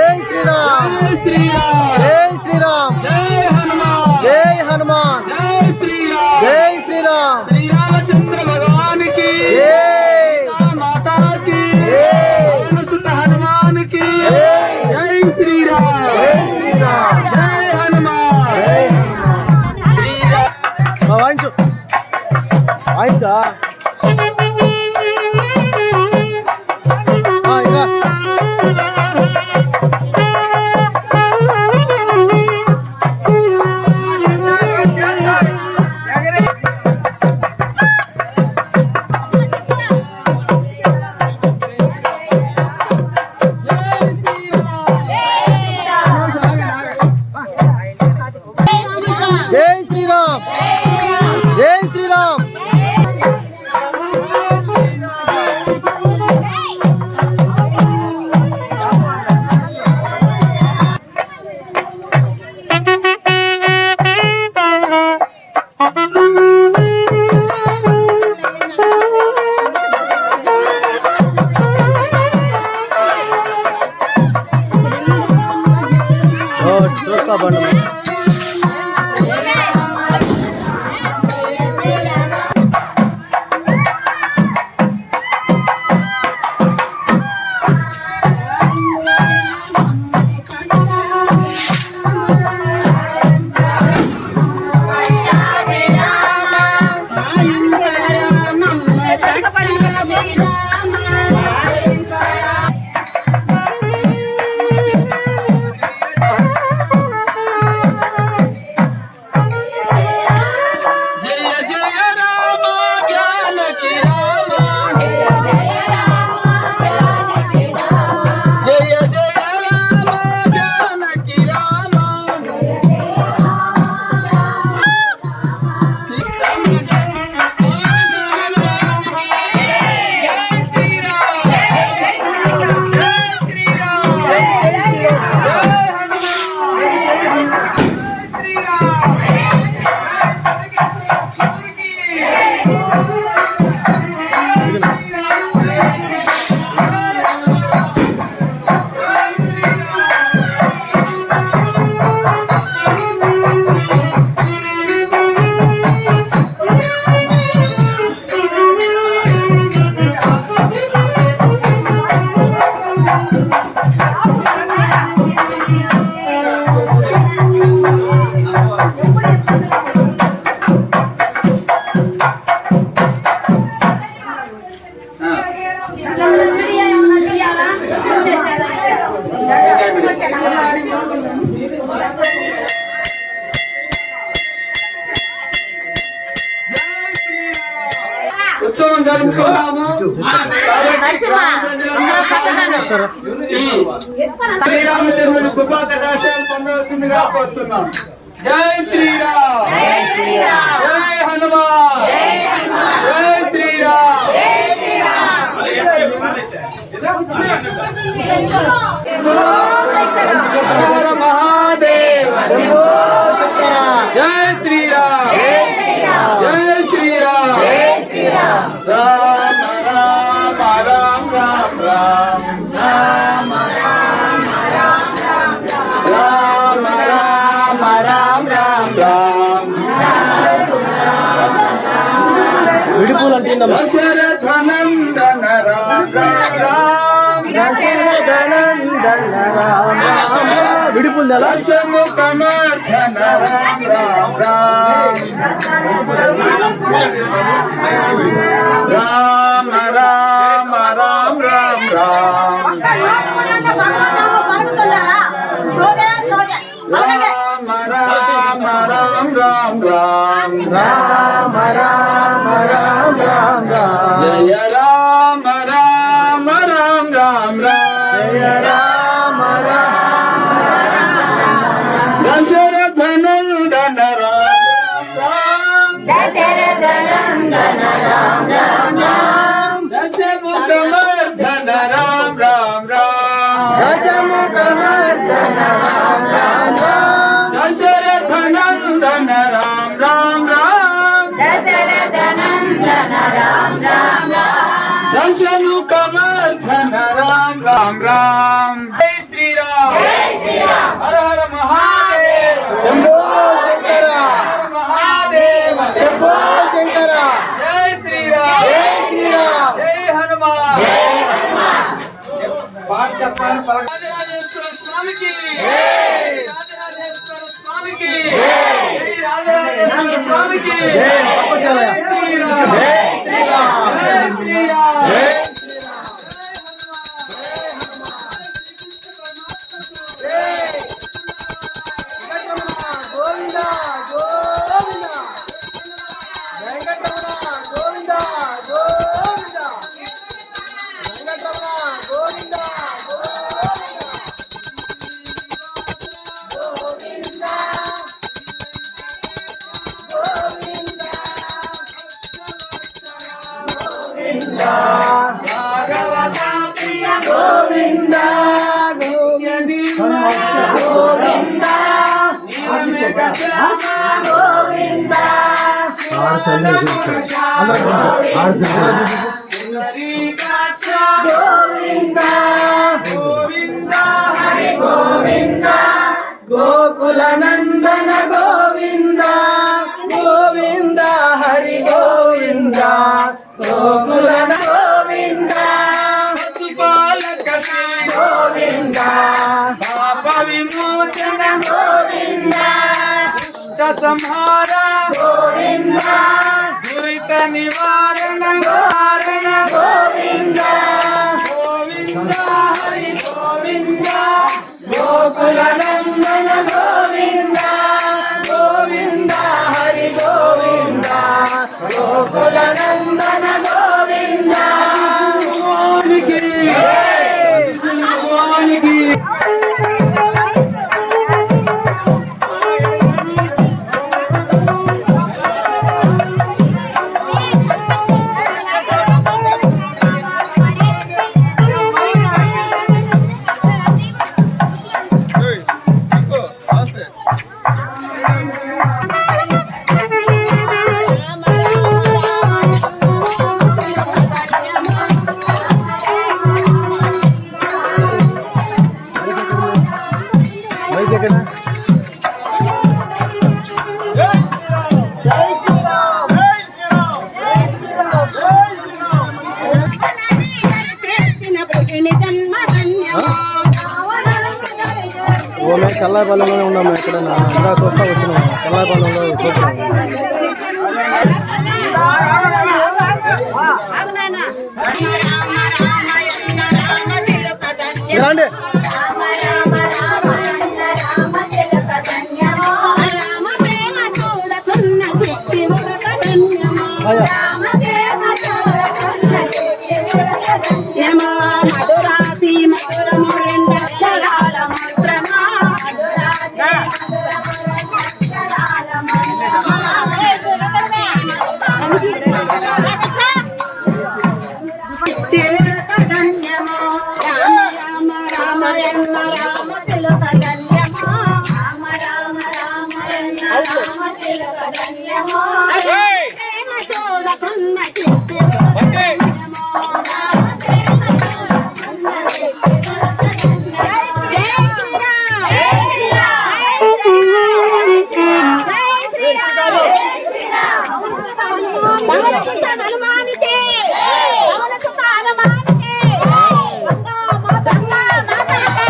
जय श्री राम, जय श्री राम, जय श्री राम, जय हनुमान, जय हनुमान, जय श्री राम, जय श्री राम, श्री रामचंद्र भगवान की जय, माता की जय, सुत हनुमान की जय, जय श्री राम, जय श्री राम, जय हनुमान, जय श्री राम। वाయించు వాయించా ఇలా जय श्री राम, जय श्री राम, చూస్తా బండి ఉత్సవం జరుపుకున్నాము. శ్రీరామచంద్రుని కృపా కటాక్షాలు పొందవలసిందిగా కోరుతున్నాం. జై శ్రీరామ్, జై హనుమాన్, జై శ్రీరామ్, హర మహాదేవ్, జై శ్రీరామ్, జై శ్రీరామ్, రామ రామ రామ రామ రామ రామ రామ రామ రామ రామ విడిపూలు అంటే దశరథనందన రామ రామ దశరథనందన రామ విడిపూలు ఎలా దశముఖమర్ధన రామ రామ రామ రామ రామ రామ రామ రామ రామ రామ రామ రామ రామ రామ రామ రామ రామ జయ రామ రామ రామ రామ జయ రామ రామ దశరథనందన రామ రామ దశరథనందన రామ రామ రామ దశముఖమర్ధన రామ రామ రామ దశముఖమర్దన రామ రామ రామ దశరథనందన రామ రామ రామ దశరథనందన రామ రామ రామ దశముఖమర్ధన రామ రామ రామ జై శ్రీరామ్. శ్రీరామ్ హర హర మహాదేవ్ శంభో శంకర మహాదేవ శంభో శంకర జై శ్రీరామ్ జై శ్రీరామ్ జై హనుమాన్ పాట చెప్పాలి రాజరాజేశ్వర స్వామికి రాజరాజేశ్వర స్వామికి రాజరాజేశ్వర స్వామికి జై శ్రీరామ్ జై శ్రీరామ్ జై శ్రీరామ్ జై గోవింద గోవింద వెంకటరమణ గోవింద గోవింద వెంకటరమణ గోవింద గోవింద గోవింద గోవింద భాగవత ప్రియ గోవింద గోవింద గోవింద గోవింద గోవింద హరి గోవింద గోకుల నందన గోవింద గోవింద హరి గోవింద గోకుల గోవింద పశుపాలక శ్రీ గోవింద పాప విమోచన గోవింద దుష్ట సంహార గోవింద దురిత నివారణ వారణ గోవింద గోవింద హరి గోవింద గోకుల నందన గోవింద గోవింద హరి గోవింద గోకుల నందన గోవింద ఓమే చల్లాపాలెంలోనే ఉన్నాము ఎక్కడైనా ఇంకా చూస్తా వచ్చినాము చల్లాపాలెంలో చూస్తున్నాము రండి మధురాసి మధురము రెండక్షరాల మంత్రమా ధన్యమో రామ రామ రామ ఎన్న రామ తిలక ధన్యమో రామ రామ రామ ఎన్న రామ తిలక ధన్యమో ప్రేమ చూడకున్న చిత్తి ధన్యమో రామ ప్రేమ చూడకున్న చిత్తి జై శ్రీరామ్ జై శ్రీరామ్ జై శ్రీరామ్ పవన కృష్ణ హనుమానికి పవన సుత హనుమానికి గంగా మాతకి గంగా మాతకి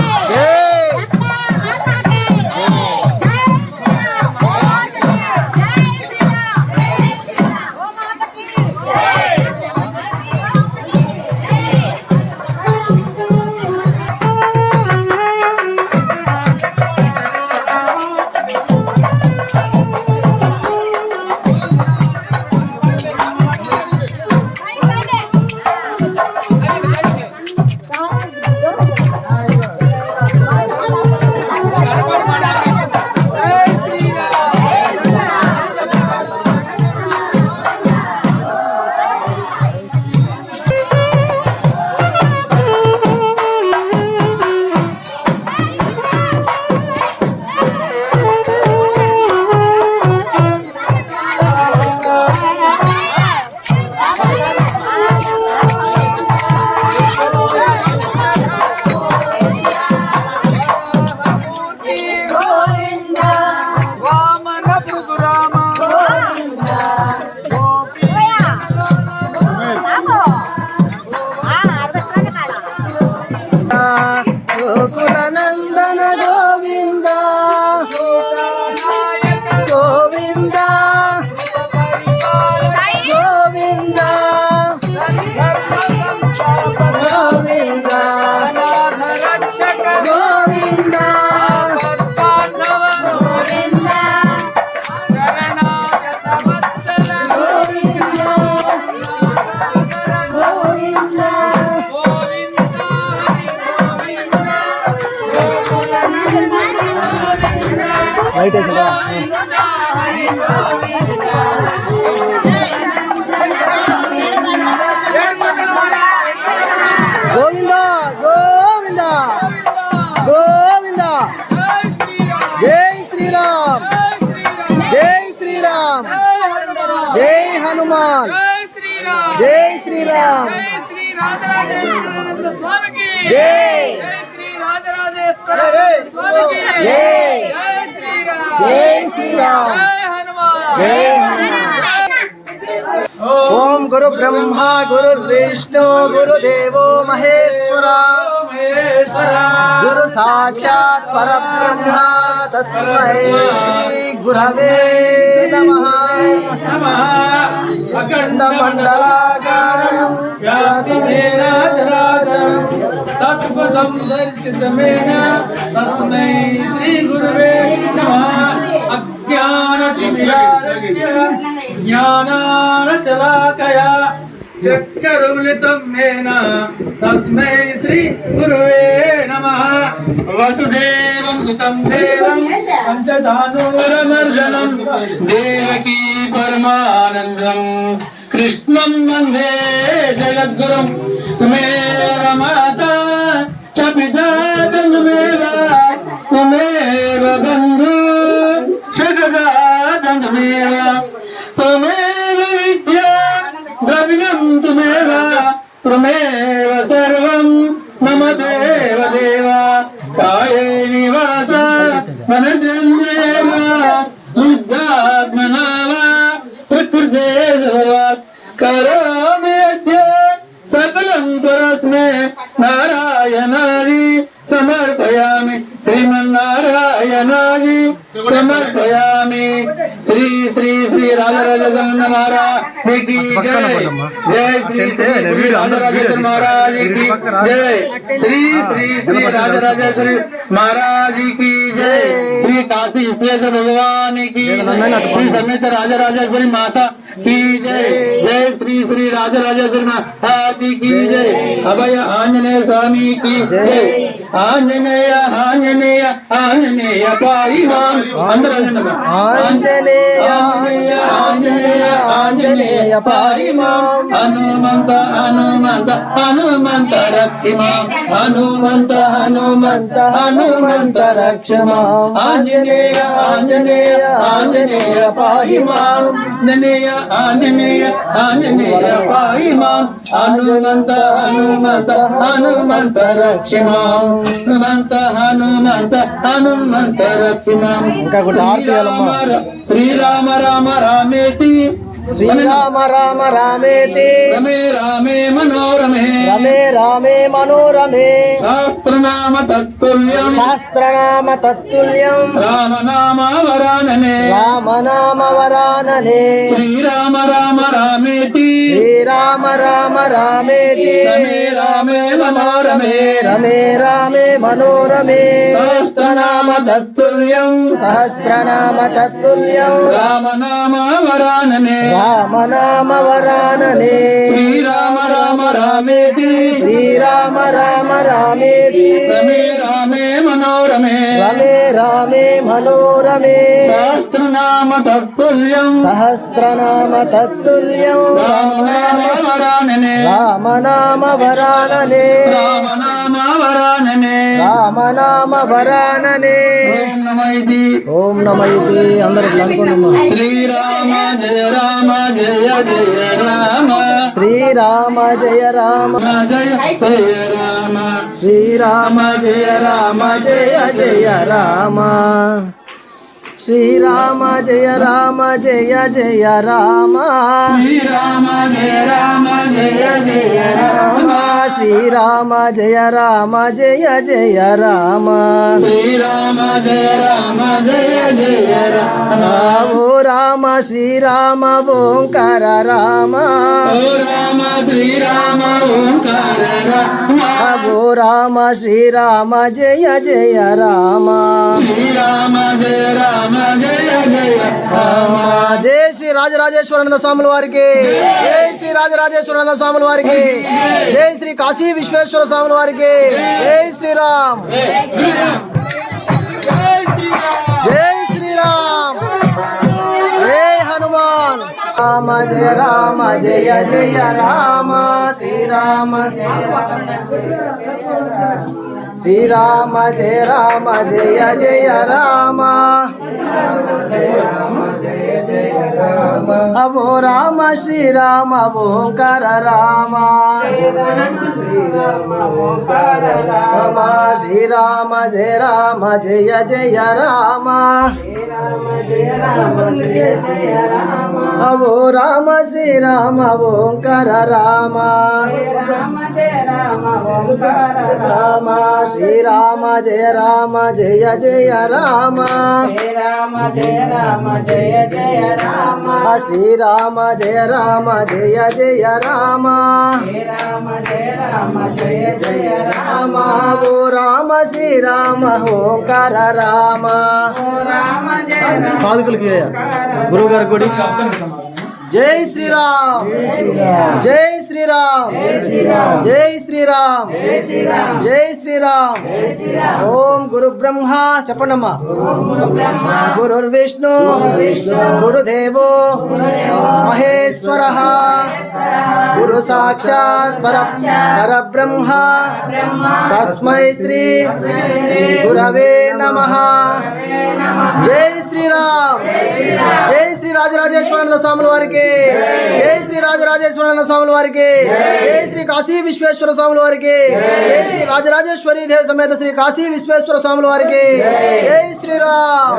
గోవింద ఆపద్బాంధవ గోవింద శరణాగత వత్సల గోవింద గోవింద గోవింద రైట్ వేసాడా? గోవింద గోవింద గోవింద జై శ్రీరామ్ జై శ్రీరామ్ జై హనుమాన్ జై శ్రీరామ్ జై జై జై శ్రీరామ్ జై ఓం గురు బ్రహ్మ గురు విష్ణు గురుదేవో మహేశ్వర గురు సాక్షాత్ పరబ్రహ్మ తస్మై శ్రీ గురవే నమః అఖండ మండలాకారం వ్యాసేన చరాచరం తత్పదం దర్శితమేన తస్మై శ్రీ గురవే నమః అజ్ఞానతిమిరారజ్ఞ జ్ఞానానచలాకయా చక్షరుమిలితమేన తస్మై శ్రీ గురవే నమః వసుదేవం సుతం దేవం పంచసానూరమర్దనం దేవకీ పరమానందం కృష్ణం వందే జగద్గురుం తుమేవ మాతా చ పితా తంతుమేవ తుమేవ బంధు సగదా తంతుమేవ త్వమేవ విద్యా ద్రవిణం త్వమేవ త్వమేవ సర్వం మమ దేవ దేవ కాయే నివాస మనజందేవ బుద్ధాత్మనా వా ప్రకృతే భవాత్ కరోమి అద్య సకలం పరస్మే నారాయణాది సమర్పయామి శ్రీమన్నారాయణాది సమర్పయామి శ్రీ శ్రీ శ్రీ రాజరాజేశ్వర మహారాజ్ की जय जय श्री श्री श्री राजराजेश्वर महाराज की जय श्री श्री श्री राजराजेश्वरी महाराज की जय श्री काशी विश्वेश्वर भगवान की श्री समेत राजराजेश्वरी माता की जय जय श्री श्री राजराजेश्वरी महाराज की जय अभय आंजनेय स्वामी की जय आंजनेय आंजनेय आंजनेय पाहि मां ఆంజనేయ ఆంజనేయ ఆంజనేయ పాहि మాం హనుమంత హనుమంత హనుమంత రక్షి మాం హనుమంత హనుమంత హనుమంత రక్ష మాం ఆంజనేయ ఆంజనేయ ఆంజనేయ పాहि మాం ఆంజనేయ ఆంజనేయ ఆంజనేయ పాहि మాం హనుమంత హనుమంత హనుమంత రక్షి మాం హనుమంత హనుమంత హనుమంత రక్షి మాం ఇంకా కూడా ఆర్తి చేయాలమ్మా. శ్రీరామ రామ రామేతి శ్రీరామ రామ రామేతి రమే రామే మనోరమే రమే రామే మనోరమే శాస్త్రనామ తత్తుల్యం శాస్త్రనామ తత్తుల్యం రామనామ వరాననే రామనామ వరాననే శ్రీరామ రామ రామేతి శ్రీరామ రామ రామేతి రమే రామే మనోరమే రమే రామే మనోరమే శాస్త్రనామ తత్తుల్యం సహస్రనామ తత్తుల్యం రామనామ వరాననే రామనామ వరాననే శ్రీరామ రామ రామేతి శ్రీరామ రామ రామేతి రమే రామే మనోరమే రమే రామే మనోరమే శాస్త్రనామ తత్తుల్యం సహస్రనామ తత్తుల్యం రామనామ వరాననే రామనామ వరాననే రామనామ వరాననే రామనామ వరాననే ఓం నమః ఇతి ఓం నమ ఇది అందరూ ఇట్లా అనుకోండమ్మా. శ్రీరామ జయ రామ జయ జయ రామ శ్రీరామ జయ రామ జయ జయ రామ శ్రీరామ జయ రామ జయ జయ రామ శ్రీరామ జయ రామ జయ జయ రామ శ్రీరామ జయ రామ జయ జయ రామ శ్రీరామ జయ రామ జయ జయ రామ శ్రీరామ జయ రామ జయ జయ రామ ఓ రామ శ్రీరామ ఓంకార రామ ఓ రామ శ్రీరామ ఓంకార రామ అభో రామ శ్రీరామ జయ జయ రామ శ్రీరామ జయ రామ జయ జయ రామ జై శ్రీ రాజరాజేశ్వరానంద స్వాముల వారికి జై శ్రీ రాజరాజేశ్వరానంద స్వాముల వారికి జై శ్రీ కాశీ విశ్వేశ్వర స్వాముల వారికి జై శ్రీరామ్ జై శ్రీరామ్ జై హనుమాన్ రామ జయ రామ జయ జయ రామ శ్రీరామ శ్రీరామ జయ రామ జయ జయ రామ అభో రామ శ్రీరామ ఓంకార రామ శ్రీరామ జయ రామ జయ జయ రామ అభో రామ శ్రీరామ ఓంకార రామ రామ శ్రీరామ జయ రామ జయ జయ రామ శ్రీరామ జయ రామ జయ జయ రామ శ్రీరామ జయ రామ జయ జయ రామ శ్రీరామ జయ రామ జయ జయ రామ ఓ రామ శ్రీరామ ఓంకార రామ పాదుకులకి గురువు గారి గుడి జై శ్రీరామ్ జై శ్రీరామ్ జై శ్రీరామ్ జై శ్రీరామ్ ఓం గురు బ్రహ్మ చెప్పండమ్మా గురుర్ విష్ణు గురుదేవో మహేశ్వర గురు సాక్షాత్ పరబ్రహ్మ తస్మై శ్రీ గురవే నమః జై శ్రీరామ్ జై శ్రీ రాజరాజేశ్వరానంద స్వాముల వారికి జై శ్రీ రాజరాజేశ్వరానంద స్వాముల వారికి జై శ్రీ కాశీ విశ్వేశ్వర స్వాముల వారికి జై శ్రీ రాజరాజేశ్వరి దేవి సమేత శ్రీ కాశీ విశ్వేశ్వర స్వాముల వారికి జై శ్రీరామ్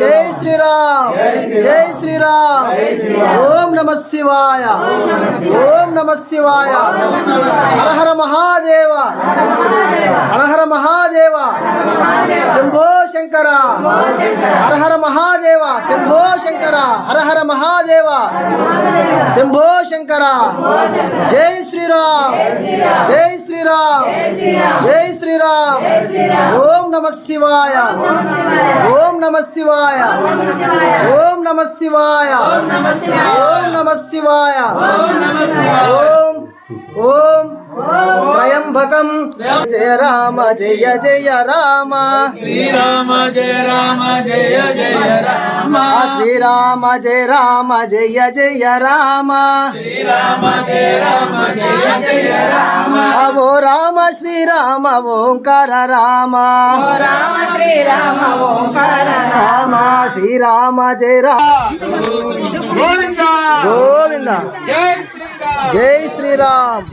జై శ్రీరామ్ జై శ్రీరామ్ ఓం నమః శివాయ ఓం నమః శివాయ హర హర మహాదేవ హర హర మహాదేవ శంభో శంకర హర హర మహాదేవ శంభో శంకర హర హర మహాదేవ శంభో శంకర జై శ్రీరామ్ జై శ్రీరామ్ జై శ్రీరామ్ ఓం నమః శివాయ ఓం నమః శివాయ ఓం నమః శివాయ ఓం నమః శివాయ ఓం ఓం త్రయంబకం జయ రామ జయ జయ రామ శ్రీరామ జయ రామ జయ జయ రామ శ్రీరామ జయ రామ జయ జయ రామ శ్రీరామ జయ రామ జయ జయ రామ అభో రామ శ్రీరామ ఓంకార రామ రామ శ్రీరామ ఓంకార రామ శ్రీరామ జయ రామ గోవింద గోవింద జై జై శ్రీరామ్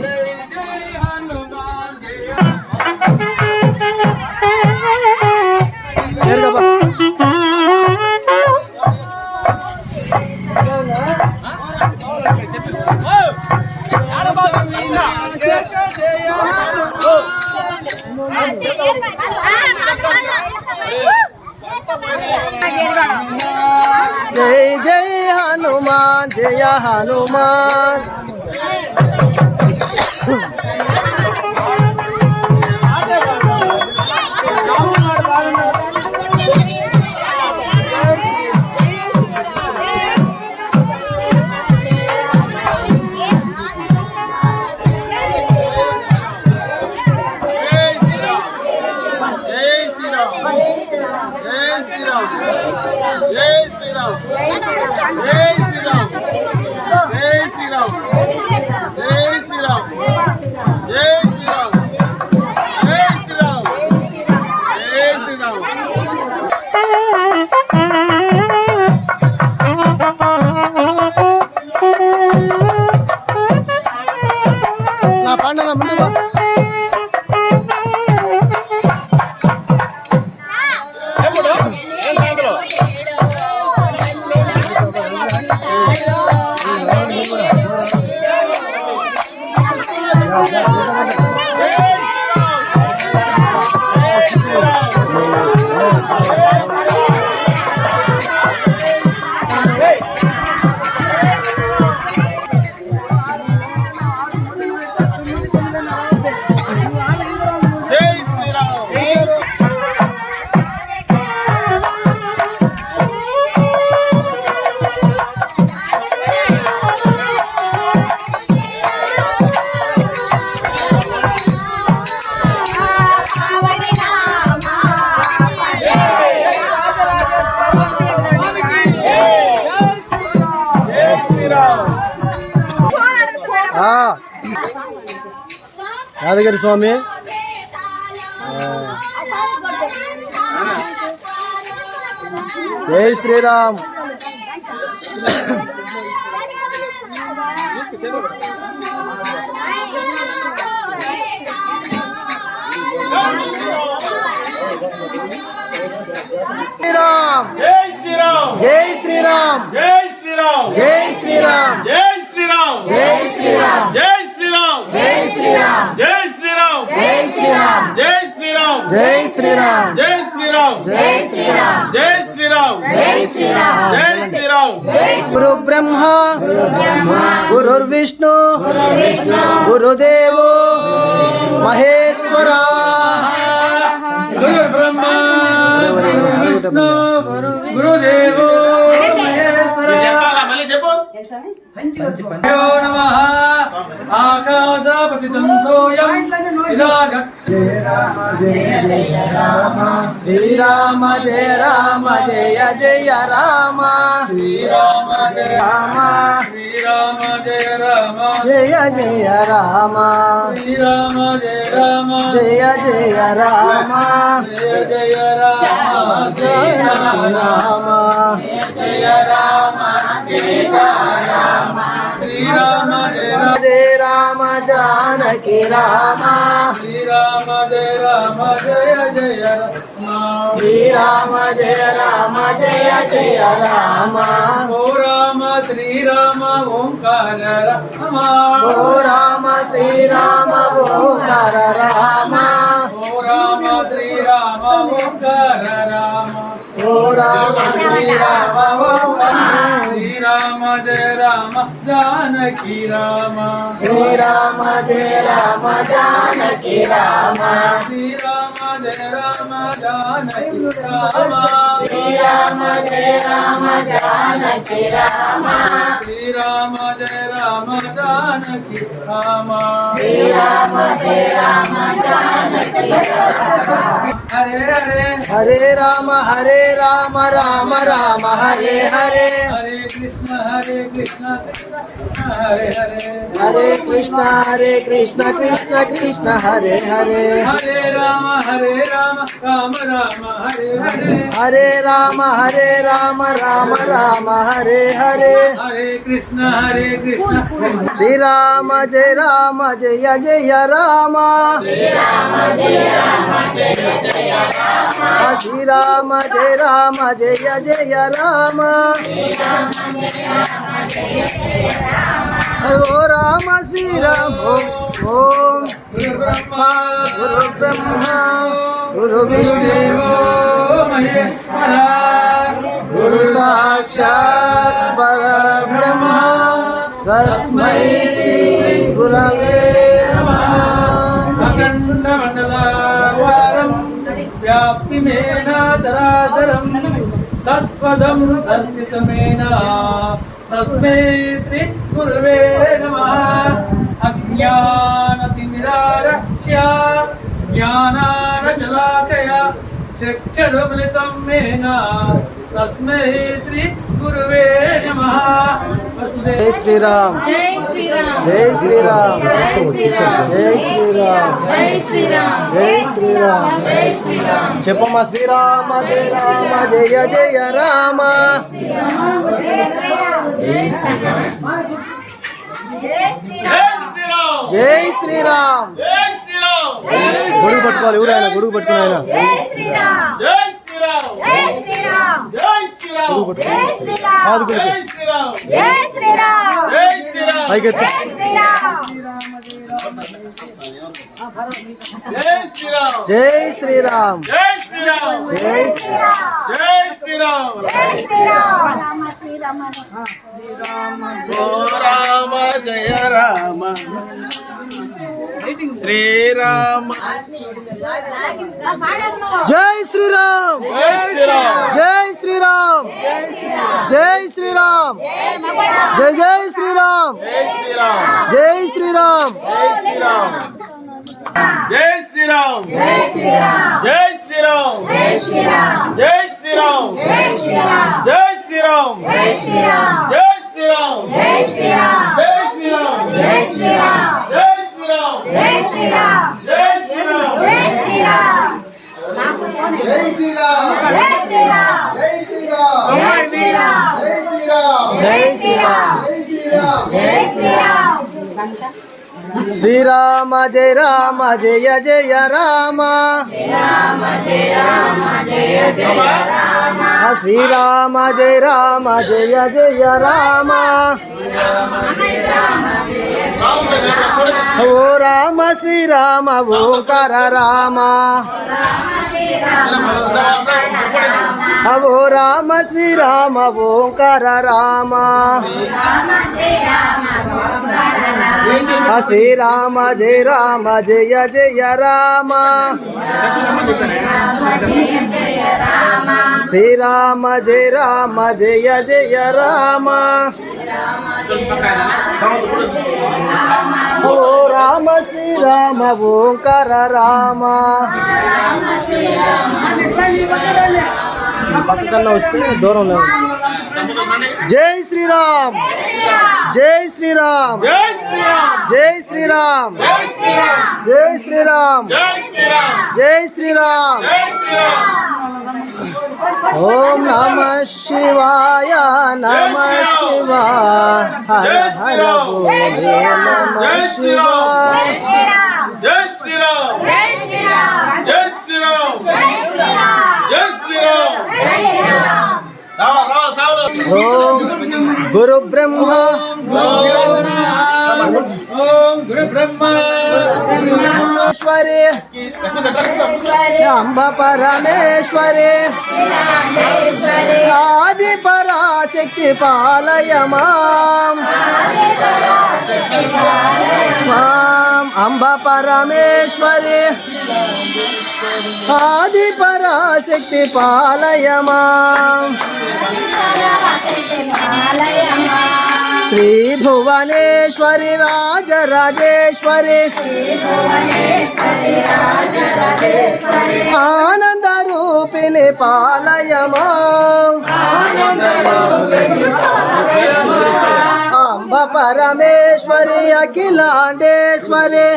జై జై హనుమాన్ జయ హనుమాన్ నా పండుగ ముందు యాదగిరి స్వామి. జై శ్రీరామ్. శ్రీరామ్. జై శ్రీరామ్. జై శ్రీరామ్. జై శ్రీరామ్. జై శ్రీరామ్. జై శ్రీరామ్. జై శ్రీరామ్. జై శ్రీరామ్. జై శ్రీరామ్. జై శ్రీరామ్. జై శ్రీరామ్. జై శ్రీరామ్. జై శ్రీరామ్. జై శ్రీరామ్. జై శ్రీరామ్. జై శ్రీరామ్. జై శ్రీరామ్. జై శ్రీరామ్. గురు బ్రహ్మ గురుర్ విష్ణు గురుదేవో మహేశ్వర. గురు బ్రహ్మ విష్ణు గురుదేవో మహేశ్వర. మళ్ళీ చెప్పు. యో నమః ఆకాశపతితం సోయం ఇదాగ. శ్రీరామ జయ రామ జయ జయ రామ. శ్రీరామ జయ రామ శ్రీరామ జయ రామ జయ జయ రామ. శ్రీరామ జయ రామ జయ జయ రామ. జయ జయ రామ జయ రామ. జయ రామ సీతారామ. శ్రీరామ జయ రామ జయ రామ జానకి రామ. శ్రీరామ జయ రామ జయ జయ రామ. శ్రీరామ జయ రామ జయ జయ రామ. ఓ రామ శ్రీరామ ఓంకార రామ. ఓ రామ శ్రీరామ ఓంకార రామ. ఓ రామ శ్రీరామ ఓంకార రామ. ఓ రామ శ్రీరామ ఓంకార. శ్రీరామ జయ రామ జానకి రామ. శ్రీరామ జయ రామ జానకి రామ. శ్రీరామ జయ రామ జానకి రామ. శ్రీరామ జయ రామ జానకి రామ. శ్రీరామ జయ రామ జానకి రామ. శ్రీరామ జయ రామ జానకి రామ. హరే హరే హరే రామ రామ రామ హరే హరే. హరే కృష్ణ హరే హరే. హరే కృష్ణ కృష్ణ కృష్ణ హరే హరే. హరే రామ రామ రామ హరే హరే. హరే రామ రామ హరే హరే. హరే కృష్ణ కృష్ణ. శ్రీరామ జయ జయ రామ. శ్రీరామ జయ రామ జయ జయ రామ. ఓ రామ శ్రీరామ ఓం గురు బ్రహ్మ గురు బ్రహ్మ గురు విష్ణు దేవో మహేశ్వర. గురు సాక్షాత్ పరబ్రహ్మ తస్మై శ్రీ గురవే నమః. అఖండ మండలాకారం వ్యాప్తిమేన చరాచరం తత్పదం దర్శితమేన తస్మై శ్రీ గురువే నమః. అజ్ఞానతిమిరారక్ష్య జ్ఞానానశలాకయా చక్షురుమిలితం మేన తస్మై శ్రీ గురువే నమః. వసుదేవ జై శ్రీరామ్. జై శ్రీరామ్. జై శ్రీరామ్. జై శ్రీరామ్. జై శ్రీరామ్. జై శ్రీరామ్. జై శ్రీరామ్. జై శ్రీరామ్. చెప్పమ్మా శ్రీరామ జయ జయ రామ. జై శ్రీరామ్. జై శ్రీరామ్. జై శ్రీరామ్. గొడుగు పట్టుకోవాలి ఎవరు ఆయన గొడుగు పట్టుకుని ఆయన. జై శ్రీరామ్. జై శ్రీరామ్. జై శ్రీరామ్. జై శ్రీరామ్. జై శ్రీరామ్. కాదు జై శ్రీరామ్. జై శ్రీరామ్. జై శ్రీరామ్. పైకెత్తు. జై శ్రీరామ్. జై శ్రీరామ్. జై శ్రీరామ్. జై శ్రీరామ్. జై శ్రీరామ్. జై శ్రీరామ్. జై శ్రీరామ్. ఓ రామ జయ రామ శ్రీరామ. జై శ్రీరామ్. జై శ్రీరామ్. జై శ్రీరామ్. జై శ్రీరామ్. జై జై శ్రీరామ్. జై శ్రీరామ్. జై శ్రీరామ్. జై శ్రీరామ్. జై శ్రీరామ్. జై శ్రీరామ్. జై శ్రీరామ్. జై శ్రీరామ్. జై శ్రీరామ్. జై శ్రీరామ్. జై శ్రీరామ్. జై శ్రీరామ్. జై శ్రీరామ్. జై శ్రీరామ్. జై శ్రీరామ్. జై శ్రీరామ్. జై శ్రీరామ్. శ్రీరామ జయ రామ జయ జయ రామ శ్రీరామ జయ రామ జయ జయ రామ ఓ రామ శ్రీరామ ఓంకార రామ ఓ రామ శ్రీరామ ఓంకార రామ శ్రీరామ జయ రామ జయ జయ రామ శ్రీరామ జయ రామ జయ జయ రామ ఓ రామ శ్రీరామ ఓంకార రామ పక్కన వస్తే దూరం లేదు. జై శ్రీరామ్ జై శ్రీరామ్ జై శ్రీరామ్ జై శ్రీరామ్ జై శ్రీరామ్ ఓం నమ శివాయ నమ శివాయ హర హర బోలే నమ శివాయ జై శ్రీరామ్ జై శ్రీరామ్ జై శ్రీరామ్ జై శ్రీరామ్ ఓం గురు బ్రహ్మ ఓం గురు బ్రహ్మ ఈశ్వరి అంబ పరమేశ్వరి ఆది పరాశక్తి పాలయ మాం అంబ పరమేశ్వరి ఆది పరాశక్తి పాలయ మాం శ్రీ భువనేశ్వరి రాజరాజేశ్వరి ఆనంద రూపిణి పాలయ మాం అంబ పరమేశ్వరి అఖిలాండేశ్వరి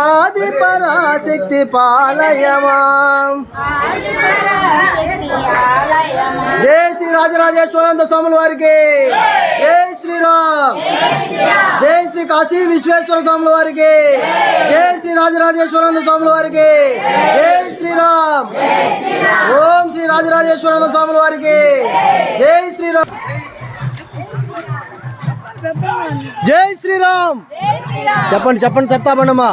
ఆది పరాశక్తి పాలయ మాం జై శ్రీ రాజరాజేశ్వరానంద స్వాముల వారికి జై శ్రీరామ్ జై శ్రీ కాశీ విశ్వేశ్వర స్వాముల వారికి జై శ్రీ రాజరాజేశ్వరానంద స్వాముల వారికి జై శ్రీరామ్ ఓం శ్రీ రాజరాజేశ్వరానంద స్వాముల వారికి జై శ్రీరామ్ జై శ్రీరామ్ చెప్పండి చెప్పండి చెప్తామండమ్మా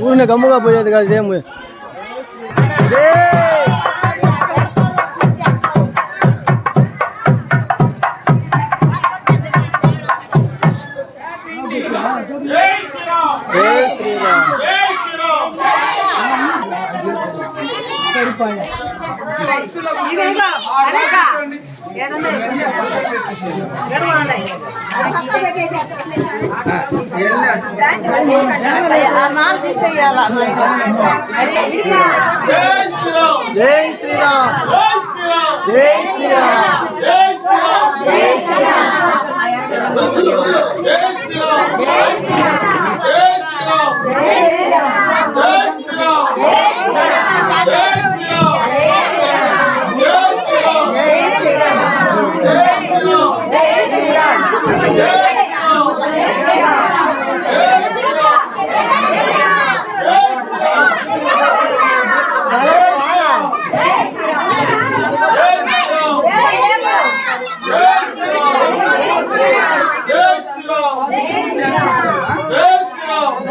ఊరిని గమ్ముగా పోయేది కాదు ఇదేమి జై జై శ్రీరామ్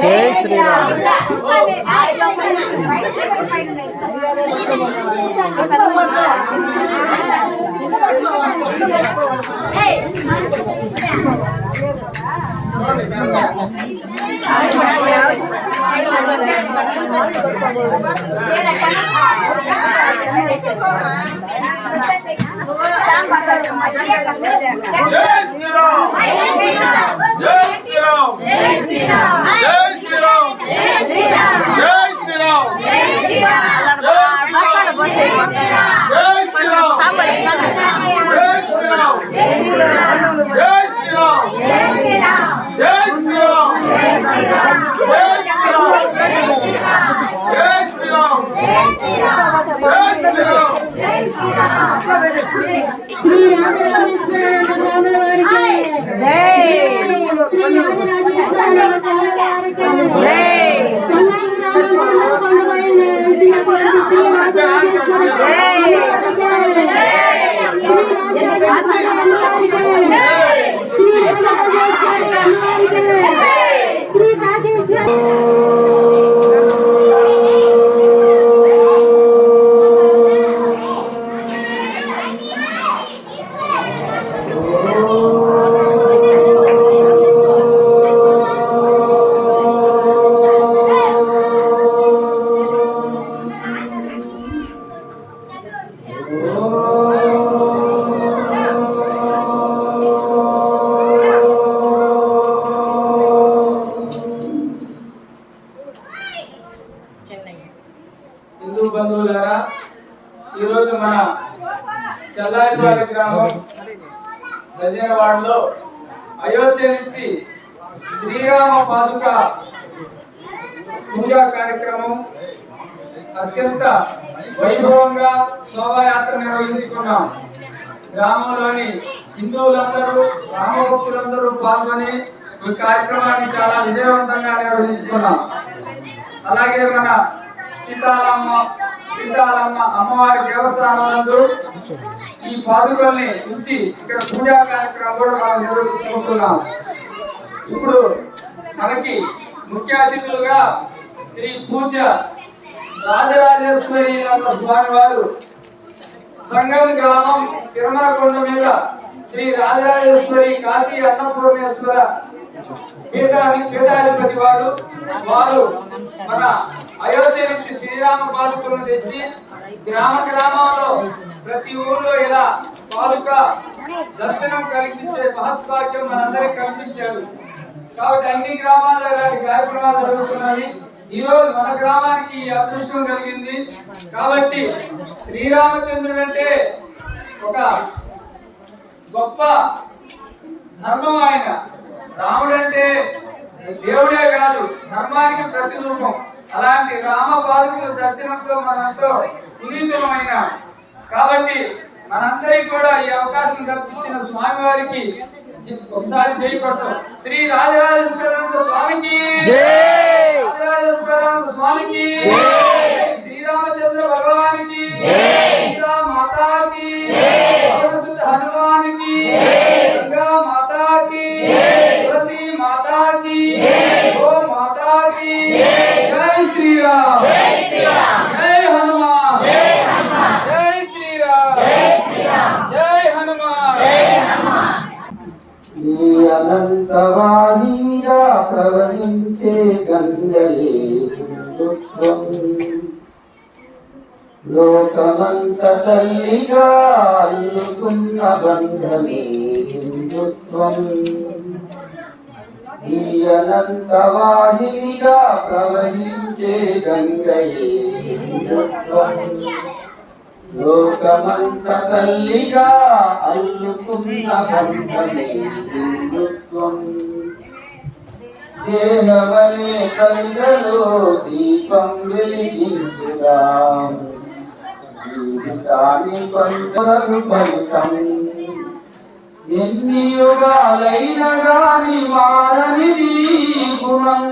జై శ్రీరామ్ జై శ్రీరామ్ జై శ్రీరామ్ జై శ్రీరామ్ హిందూ బంధువులారా, ఈరోజు మన చల్లారివారి గ్రామం గజనవాడలో అయోధ్య నుంచి శ్రీరామ పాదుక పూజా కార్యక్రమం అత్యంత వైభవంగా శోభాయాత్ర నిర్వహించుకున్నాం. గ్రామంలోని హిందువులందరూ రామభక్తులందరూ పాల్గొని ఈ కార్యక్రమాన్ని చాలా విజయవంతంగా నిర్వహించుకున్నాం. అలాగే మన సీతారామ అమ్మవారి దేవస్థానం నందు ఈ పాదుకల్ని ఉంచి ఇక్కడ పూజా కార్యక్రమం కూడా మనం నిర్వహించుకుంటున్నాం. ఇప్పుడు మనకి ముఖ్య అతిథులుగా శ్రీ పూజ్య రాజరాజేశ్వరి స్వామి వారు సంగం గ్రామం తిరుమలకొండ మీద శ్రీ రాజరాజేశ్వరి కాశీ అన్నపూర్ణేశ్వర పీఠాధిపతి వారు మన అయోధ్య నుంచి శ్రీరామ పాదుకలను తెచ్చి గ్రామంలో ప్రతి ఊర్లో ఇలా పాదుక దర్శనం కల్పించే మహత్భాగ్యం మనందరికి కల్పించారు. కాబట్టి అన్ని గ్రామాల్లో ఇలాంటి కార్యక్రమాలు జరుగుతున్నవి. ఈ రోజు మన గ్రామానికి అదృష్టం కలిగింది. కాబట్టి శ్రీరామచంద్రుడు అంటే ఒక గొప్ప ధర్మం. ఆయన రాముడు అంటే దేవుడే కాదు, ధర్మానికి ప్రతిరూపం. అలాంటి రామ పాదుకుల దర్శనంతో మనంతో పునీతమైన. కాబట్టి మనందరికీ కూడా ఈ అవకాశం కల్పించిన స్వామి వారికి ఒకసారి జై కొడతాం. శ్రీ రాజరాజేశ్వర స్వామికి, రాజరాజేశ్వర స్వామికి, శ్రీరామచంద్ర భగవానికి, సీతా మాతాకి, హనుమానికి, గంగా మాతాకి, తులసి మాతాకి, గో మాతాకి, జై శ్రీరామ్, జై హనుమాన్, జై శ్రీరామ్, జై హనుమాన్. ఈ అనంతవాహినిగా ప్రవహించే గంగయే హిందుత్వం, లోకమంత తల్లిగా అల్లుకున్న బంధమే హిందుత్వం. ఈ అనంతవాహినిగా ప్రవహించే గంగయే హిందుత్వం, లోకమంత తల్లిగా అల్లుకున్న బంధమే హిందుత్వం. దేహమనే కళ్ళలో దీపం వెలిగించుగా, జీవితాన్ని కొరకు ఫలితం. ఎన్ని యుగాలైన గాని మారనిది గుణం,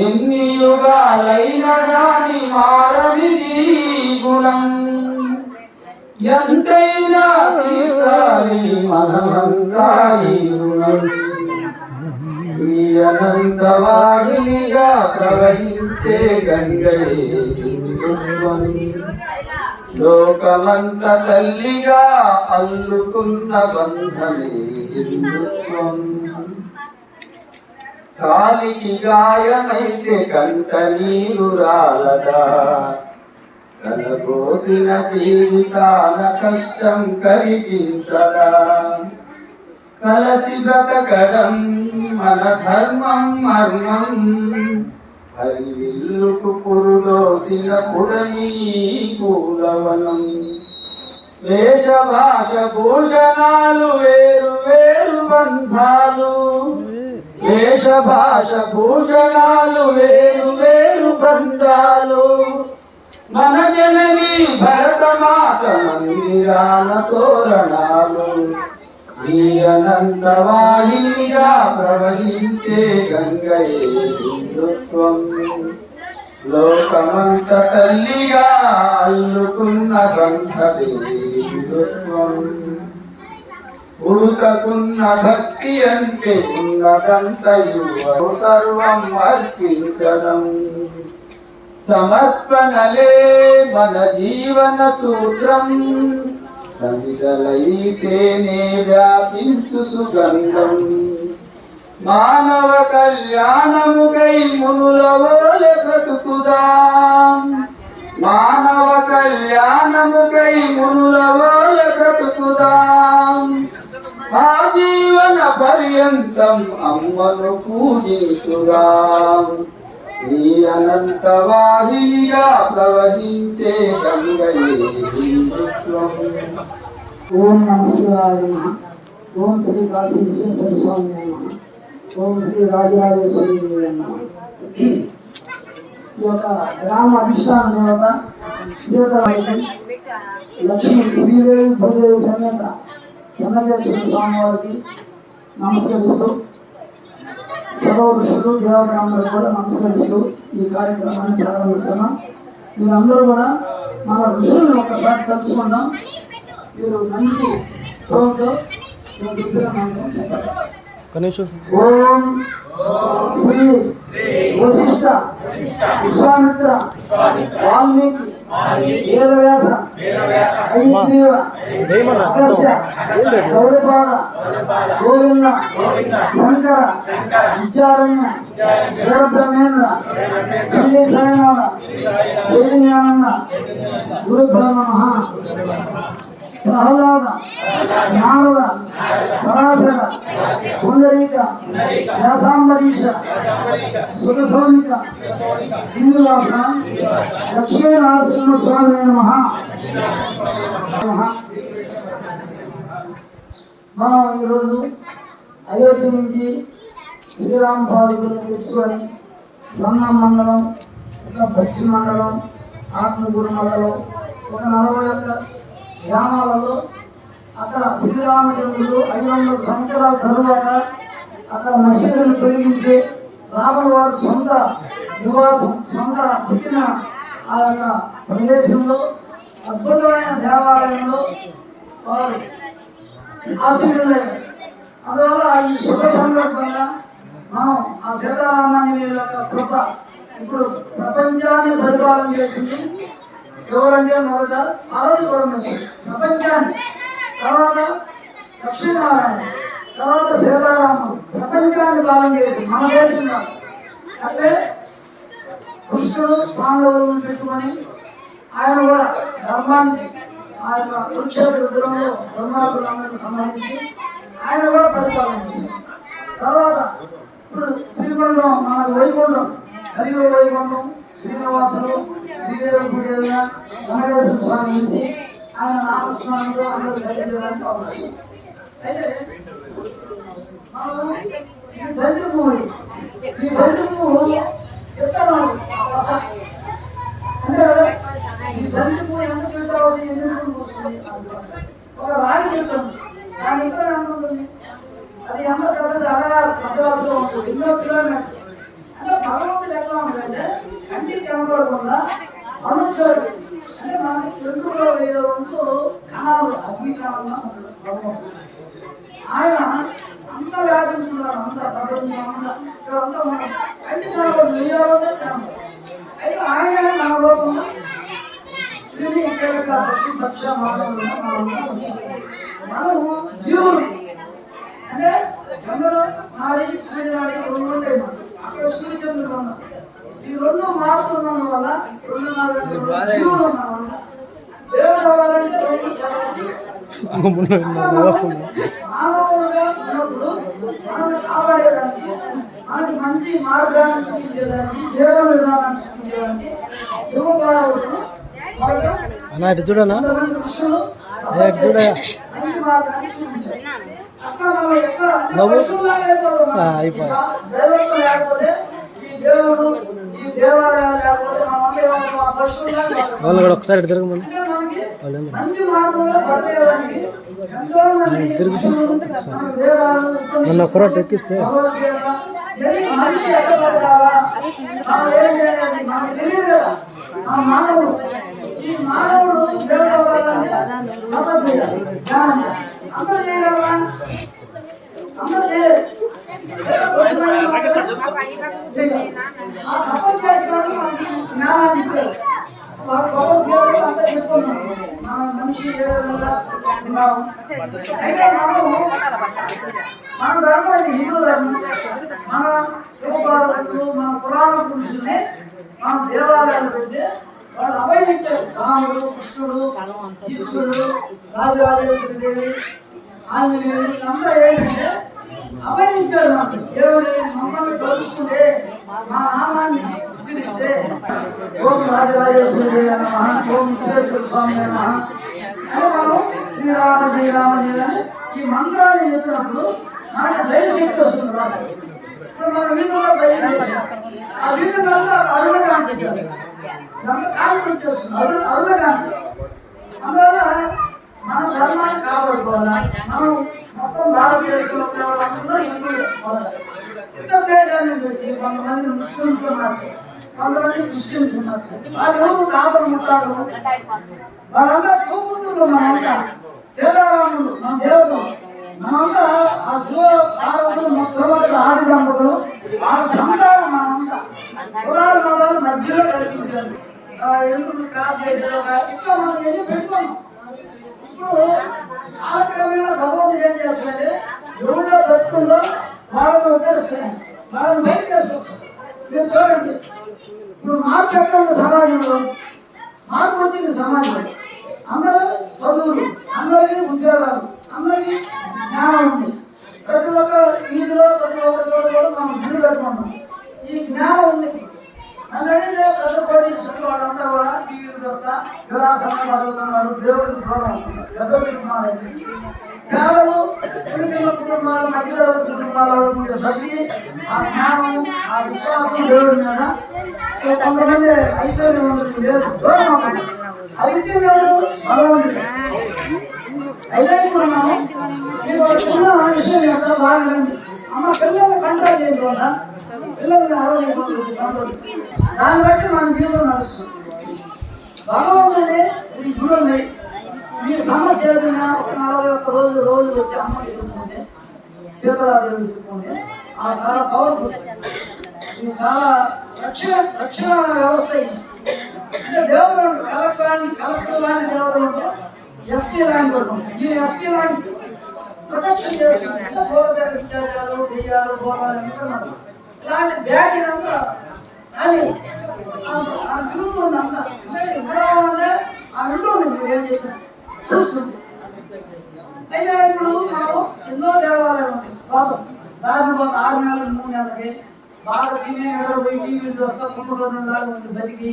ఎన్ని యుగాలైన గాని మారనిది గుణం. ఎంతైనా తీరాలి మనమంతా ఈ రుణం. ఈ అనంతవాహినిగా ప్రవహించే గంగయే హిందుత్వం, లోకమంత తల్లిగా అల్లుకున్న బంధమే హిందుత్వం. కాలికి గాయమైతే కంట నీరు రాలదా, కలబోసిన జీవితాన కష్టం కరిగించదా. కలసి బ్రతకడం మన ధర్మం మర్మం, హరివిల్లుకు పురుదోసిన పుడని పూలవనం. వేష భాష భూషణాలు వేరు వేరు బంధాలు, వేష భాష భూషణాలు వేరు వేరు బంధాలు. మన జనని భరతమాత మందిరాల తోరణాలు ఈ అనంతవాహినిగా ప్రవహించే గంగయే హిందుత్వం లోకమంత తల్లిగా అల్లుకున్న బంధమే హిందుత్వం ఉడుకకున్న భక్తి అంటే ఉన్నదంతయు సర్వం అర్పించడం సమర్పణలే మన జీవన సూత్రం సమిదలైతేనే వ్యాపించు సుగంధం మానవ కళ్యాణముకై మునుల ఓలె బ్రతుకుదాం మానవ కళ్యాణముకై మునుల ఓలె బ్రతుకుదాం ఆజీవన పర్యంతం అమ్మను పూజించుదాం ఈ అనంతవాహినిగా ప్రవహించే గంగయే హిందుత్వం. ఓం నమ శివాయ నమః. ఓం శ్రీ కాశీ విశ్వేశ్వర స్వామి నమః. ఓం శ్రీ రాజరాజేశ్వరి నమః. ఈ యొక్క గ్రామ అధిష్టాన దేవత సీతారాముడి లక్ష్మీ శ్రీదేవి భూదేవి సమేత చెన్నకేశ్వర స్వామి వారికి నమస్కరిస్తూ సర్వఋషులు దేవతలందరూ కూడా నమస్కరిస్తూ ఈ కార్యక్రమాన్ని ప్రారంభిస్తున్నాం. మీరందరూ కూడా మన ఋషులను ఒకసారి తలుచుకుందాం. మీరు మంచి తోతో ఓం శ్రీ వశిష్ఠ విశ్వామిత్ర వాల్మీకి వేదవ్యాస హయగ్రీవ అగస్త్య గౌడపాద గోవింద శంకర విద్యారణ్య వీరబ్రహ్మేంద్ర శ్రీ సాయినాథ చైతన్యానంద గురు బ్రహ్మ ప్రహ్లాద నారద పరాశర పుండరీక వ్యాసాంబరీష సుఖసౌనిక ఇందువాస లక్ష్మీనరసింహ స్వామి నమః. మనం ఈరోజు అయోధ్య నుంచి శ్రీరామ పాదుకులను తెచ్చుకొని సన్నం మండలం ఒక పశ్చిమ మండలం ఆత్మగూరు మండలం ఒక 41 గ్రామాలలో అక్కడ శ్రీరామచంద్రుడు 500 సంవత్సరాల తరువాత అక్కడ మసీదును తొలగించి రాముల వారి సొంత నివాసం సొంత పుట్టిన ఆ యొక్క ప్రదేశంలో అద్భుతమైన దేవాలయంలో వారు ఆశీర్వదించారు. అందువల్ల ఈ శుభ సందర్భంగా మనం ఆ సీతారామాంజనేయుల యొక్క కృప ఇప్పుడు ప్రపంచాన్ని పరిపాలన చేసింది ఎవరంటే మొదట ఆరోజు పరమేశ్వరుడు ప్రపంచాన్ని, తర్వాత లక్ష్మీనారాయణ, తర్వాత సీతారాముడు ప్రపంచాన్ని పాలన చేసి మన దేశంలో అంటే కృష్ణుడు పాండవులను పెట్టుకొని ఆయన కూడా ధర్మాన్ని ఆ యొక్క కురుక్షేత్ర యుద్ధంలో ధర్మాకులందరికి సంబంధించి ఆయన కూడా పరిపాలన చేశారు. తర్వాత ఇప్పుడు శ్రీకొండం మన వైకుంఠం హరివ వైకుంఠం శ్రీనివాసులు శ్రీదేవి భూదేవి వెంకటేశ్వర స్వామి వేసి ఆయన నామస్మరణతో అందరూ ధరించడానికి అవకాశం. అయితే మనం ఈ బంతి పువ్వు చెప్తాను అంటే ఈ బంతి పువ్వు ఎంత చెప్తావు ఎందుకు వస్తుంది ఒక రాగి చెప్తాను దాని ఇక్కడ ఎంత ఉంటుంది అది ఎంత సరదా అడగాలి మద్రాసులో ఉంటుంది 2 కిలోమీటర్ అంటే భగవంతుడు ఎట్లా ఉంటుందంటే కంటికి కనబడకుండా అనుచరు అంటే మనకి చెంటులో 5 వంతు కణాలు అగ్ని కణాలుగా ఆయన అంత వ్యాపించుకున్నాడు అంత ప్రపంచం అంతా ఇక్కడ అంతా కంటి కనబడు 1000 వంతు కనబడు. అయితే ఆయన కనబడకుండా ఇక్కడ పశుపక్ష మానవులుగా మనం జీవులు అంటే చంద్రుడు నాడి సూర్యుడు నాడి 2 ఉంటాయి. అక్కడ సూర్య చంద్రుడు ఉన్నారు. ఈ 2 మారుతున్నందు వల్ల 2 జీవులు ఉన్నారు. దేవుడు అవ్వాలంటే 2 మానవులుగా ఉన్నప్పుడు మనల్ని కాపాడేదానికి మనకి మంచి మార్గాన్ని చూపించేదానికి జీవన విధానాన్ని చూపించేదానికి శివపార్వతులు చూడనా కృష్ణుడు మంచి మార్గాన్ని చూపించారు. అట్లా మనం ఎక్కడ దైవత్వం లేకపోతే ఈ దేవుడు ఈ ఈ దేవాలయాలు లేకపోతే మనం ఆ పశువులు వాళ్ళు కూడా ఒకసారి తిరగమని అంటే మనకి మంచి మార్గంలో బతకడానికి ఎంతో మంది మన వేదాలు నన్ను ఒకరోజు ఎక్కిస్తే భగవద్గీత ఇవన్నీ మనిషి ఎక్కడ బతకాలా మనం ఏం చేయాలి మనకు తెలియదు కదా ఆ మానవుడు ఈ మానవుడు దేవుడు అవ్వాలంటే తపస్సు చేయాలి ధ్యానం చేయాలి. అందరూ చేయగలరా అందరూ చేయలేదు చేయాలి. ఆ తపస్సు చేసినప్పుడు మనకి జ్ఞానాన్ని ఇచ్చారు వారు భగవద్గీతలో అంతా చెప్పుకున్నాం మన మనిషి ఏ విధంగా ఉన్నాము. అయితే మన ధర్మం ఇది హిందూ ధర్మం మన శివపార్వతులు మన పురాణ పురుషుల్ని మన దేవాలయాలు పెడితే వాళ్ళు అభయించారు రాముడు కృష్ణుడు ఈశ్వరుడు రాజరాజేశ్వరి దేవి ఆంజనేయుడు వీళ్ళంతా ఏంటంటే అభయించారు మనకు దేవుడి మమ్మల్ని కలుసుకుంటే మా నామాన్ని ఉచ్చరిస్తే ఓం రాజరాజేశ్వరి దేవి నమః ఓం విశ్వేశ్వర స్వామి నమః అని మనం శ్రీరామ శ్రీరామ అని ఈ మంత్రాన్ని చెప్పినప్పుడు మనకు దైవశక్తి వస్తుంది ఇప్పుడు మన వీధుల్లో భయం చేసాం ఆ వీధులంతా అరుణగా అనిపించేస్తుంది దాంట్లో కాంతి వచ్చేస్తుంది అరుణగా అందువల్ల మన ధర్మాన్ని కాపాడుకోవాలా మనం మొత్తం భారతదేశంలో వాళ్ళందరూ హిందువులే ఇతర దేశాల నుంచి వచ్చి కొంతమంది ముస్లిమ్స్ గా మార్చారు కొంతమంది క్రిస్టియన్స్ గా మార్చారు వాళ్ళు తాతలు ముట్టాలు వాళ్ళంతా శివపుత్రులు మనంతా సీతారాముడు మన దేవతలు మనంతా ఆ శివ పార్వతులు మొత్తం ఆది దంపతులు వాళ్ళ సంతానం మనంతా పురాణ మతాలు మధ్యలో కల్పించారు ఎందుకు క్రాప్ చేశారు ఇంకా మనం ఎన్ని పెట్టుకున్నాం ఇప్పుడు కాలక్రమేణా భగవంతుడు ఏం చేస్తాడంటే ఎవరిలో దత్తుందో వాళ్ళని ఉద్ధరిస్తున్నాయి వాళ్ళని బయటకు వేసుకొస్తాం మీరు చూడండి ఇప్పుడు మార్పు ఎక్కడ ఉంది సమాజంలో మార్పు వచ్చింది సమాజంలో అందరూ చదువులు అందరికీ ఉద్యోగాలు అందరికీ జ్ఞానం ఉంది ప్రతి ఒక్క వీధిలో ప్రతి ఒక్క చోట కూడా మనం గుడి పెట్టుకుంటాం ఈ జ్ఞానం ఉంది అందుకని పెద్ద కోటీశ్వరులు వాళ్ళంతా కూడా టీవీలకు వస్తా విలాసంగా చదువుతున్నారు దేవుడికి దూరం పెద్ద కుటుంబాలు పేదలు చిన్న చిన్న కుటుంబాలు మధ్యలో కుటుంబాలు ఉండే భక్తి ఆ జ్ఞానం ఆ విశ్వాసం దేవుడి మీద కొంతమంది ఐశ్వర్యం లేదు దూరం అవ్వాలి. అది ఇచ్చింది ఎవరు భగవంతుడు అయితే ఇప్పుడు మనం మీకు ఒక చిన్న విషయం చెప్తా బాగా అమ్మ పిల్లల్ని కంట్రోల్ చేయకుండా పిల్లల్ని కంట్రోల్ దాన్ని బట్టి మన జీవితం నడుస్తుంది భగవంతుడి ఈ గుడి ఉంది మీ సమస్య ఏదైనా ఒక 41 రోజు వచ్చి అమ్మ ఎదుర్కొంటే సీతారాజు ఎదుర్కొంటే ఆ చాలా పవర్ఫుల్ ఇది చాలా రక్షణ వ్యవస్థ ఇది అంటే దేవుడు కలెక్టర్ లాంటి దేవత ఉంటే ఎస్పీ లాంటి ఈ ఎస్పీ లాంటి ప్రొటెక్షన్ చేస్తుంది గోడపేట విచారాలు దెయ్యాలు గోళాలు అంటున్నారు ఇలాంటి బ్యాగ్ అంతా అని తిరుగుతుంది అంతా అంటే ఆ వింటుంది మీరు ఏం చెప్పిన చూస్తుంది అయితే ఇప్పుడు మనం ఎన్నో దేవాలయాలు ఉన్నాయి పాపం దాని పోతే 6 నెలలు 3 నెలలకి బాగా టీవీ మీద పోయి టీవీ చూస్తా కుంభకోణంలాగా ఉంది బతికి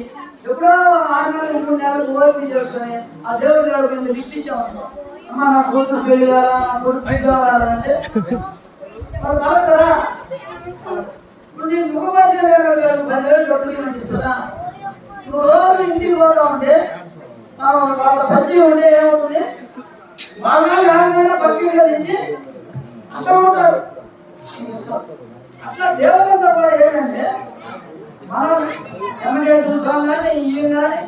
ఎప్పుడో 6 నెలలు 3 నెలలకు ఓపిక చేసుకొని ఆ దేవుడి గారు లిస్ట్ ఇచ్చామనుకో అమ్మ నా కూతురు పెళ్లి కావాలా నా కూతురు పెళ్లి కావాలంటే వాళ్ళు తాగుతారా ఇప్పుడు నేను ముఖపరిచయం 10,000 డబ్బులు ఇస్తుందా నువ్వు రోజు ఇంటికి పోతా ఉంటే వాళ్ళ పరిచయం ఉంటే ఏమవుతుంది వాళ్ళ లేకపోయినా పక్కిగా తెచ్చి అర్థమవుతారు అట్లా దేవతంతో కూడా ఏంటంటే మనం చెన్నకేశ్వర స్వామి కానీ ఈయన కానీ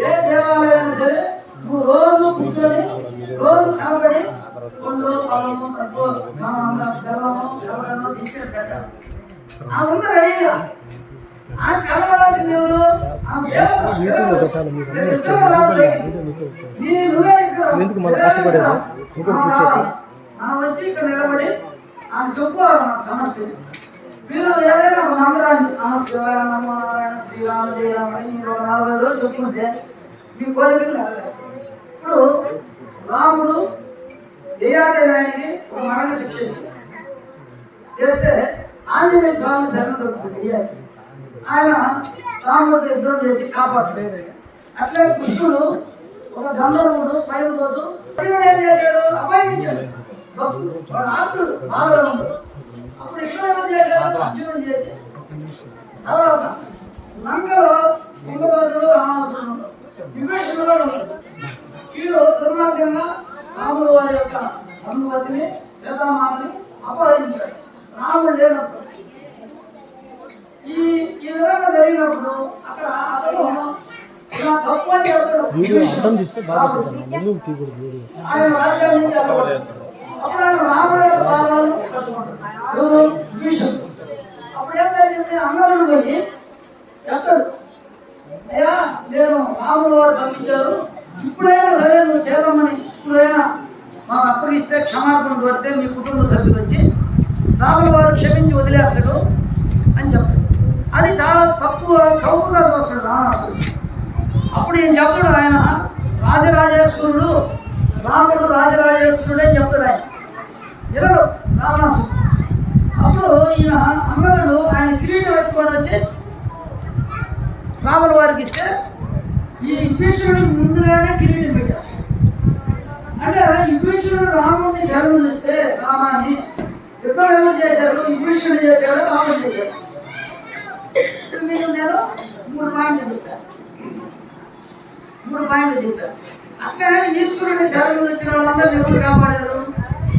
ఏ దేవాలయం సరే నువ్వు రోజు కూర్చొని రోజు కనబడి కొండో పొలము కప్పో బెల్లము ఎవరన్నా తెచ్చి పెట్టాలి ఆ ఉన్న రెడీగా ఆ కనబడాల్సింది ఎవరు ఆ మనం వచ్చి ఇక్కడ నిలబడి ఆమె చెప్పుకోవాలి మన సమస్య మీరు ఏదైనా ఒక మంత్రాన్ని నమశివాయ నమో నారాయణ శ్రీరామ జయరామ 4 రోజులు చెప్పుకుంటే మీ కోరికలు నెరవేరాయి. ఇప్పుడు రాముడు దేయాదేవానికి ఒక మరణ శిక్ష చేస్తే ఆంజనేయ స్వామి శరణుడు వస్తుంది ఆయన రాముడితో యుద్ధం చేసి కాపాడలేదు. అట్లే కృష్ణుడు ఒక గంధర్వుడు పైన పోతూ ఏం చేశాడు అపహరించాడు వాడు ఆప్తుడు బాలరాముడు అప్పుడు ఇక్కడ ఏమని చేశాడు అర్జునుడు చేసి తర్వాత లంకలో కుంభకర్ణుడు రావణాసురుడు విభీషణుడు కూడా ఉన్నాడు. వీళ్ళు దుర్మార్గంగా రాముల వారి యొక్క అనుమతిని సీతామాతని అపహరించాడు. రాముడు లేనప్పుడు ఈ విధంగా జరిగినప్పుడు అక్కడ అతను ఇలా తప్పు అని చెప్తాడు. ఆయన రాజ్యం నుంచి వెళ్ళగొడతాడు. అప్పుడు ఆయన రాముడు యొక్క పాదాలు పట్టుకుంటాడు. విభీషణుడు అప్పుడు ఏం జరిగింది? అందరూ పోయి చెప్పాడు, అయ్యా నేను రాముల వారు పంపించారు, ఇప్పుడైనా సరే నువ్వు సీతమ్మని ఇప్పుడైనా మాకు అప్పగిస్తే క్షమాపణ కోరితే మీ కుటుంబ సభ్యులు వచ్చి రాముల వారు క్షమించి వదిలేస్తాడు అని చెప్పాడు. అది చాలా తక్కువ చౌకగా వస్తాడు రావణాసురుడు. అప్పుడు ఏం చెప్పాడు ఆయన, రాజరాజేశ్వరుడు రాముడు రాజరాజేశ్వరుడు అని చెప్పాడు. ఆయన వినడు రావణాసురుడు. అప్పుడు ఈయన అంగదుడు ఆయన కిరీటం ఎత్తుకొని వచ్చి రాముల వారికి ఇస్తే ఈ విభీషణుడు ముందుగానే కిరీటం పెట్టేస్తాడు. అంటే విభీషణుడు రాముడిని శరణం ఇస్తే రామాన్ని యుద్ధం ఎవరు చేశారు? విభీషణుడు చేశాడు, రాముడు చేశాడు. మీకు నేను 3 పాయింట్లు చెప్పాను. అట్లనే ఈశ్వరుడిని శరణం ఇచ్చిన వాళ్ళందరూ ఎవరు కాపాడారు?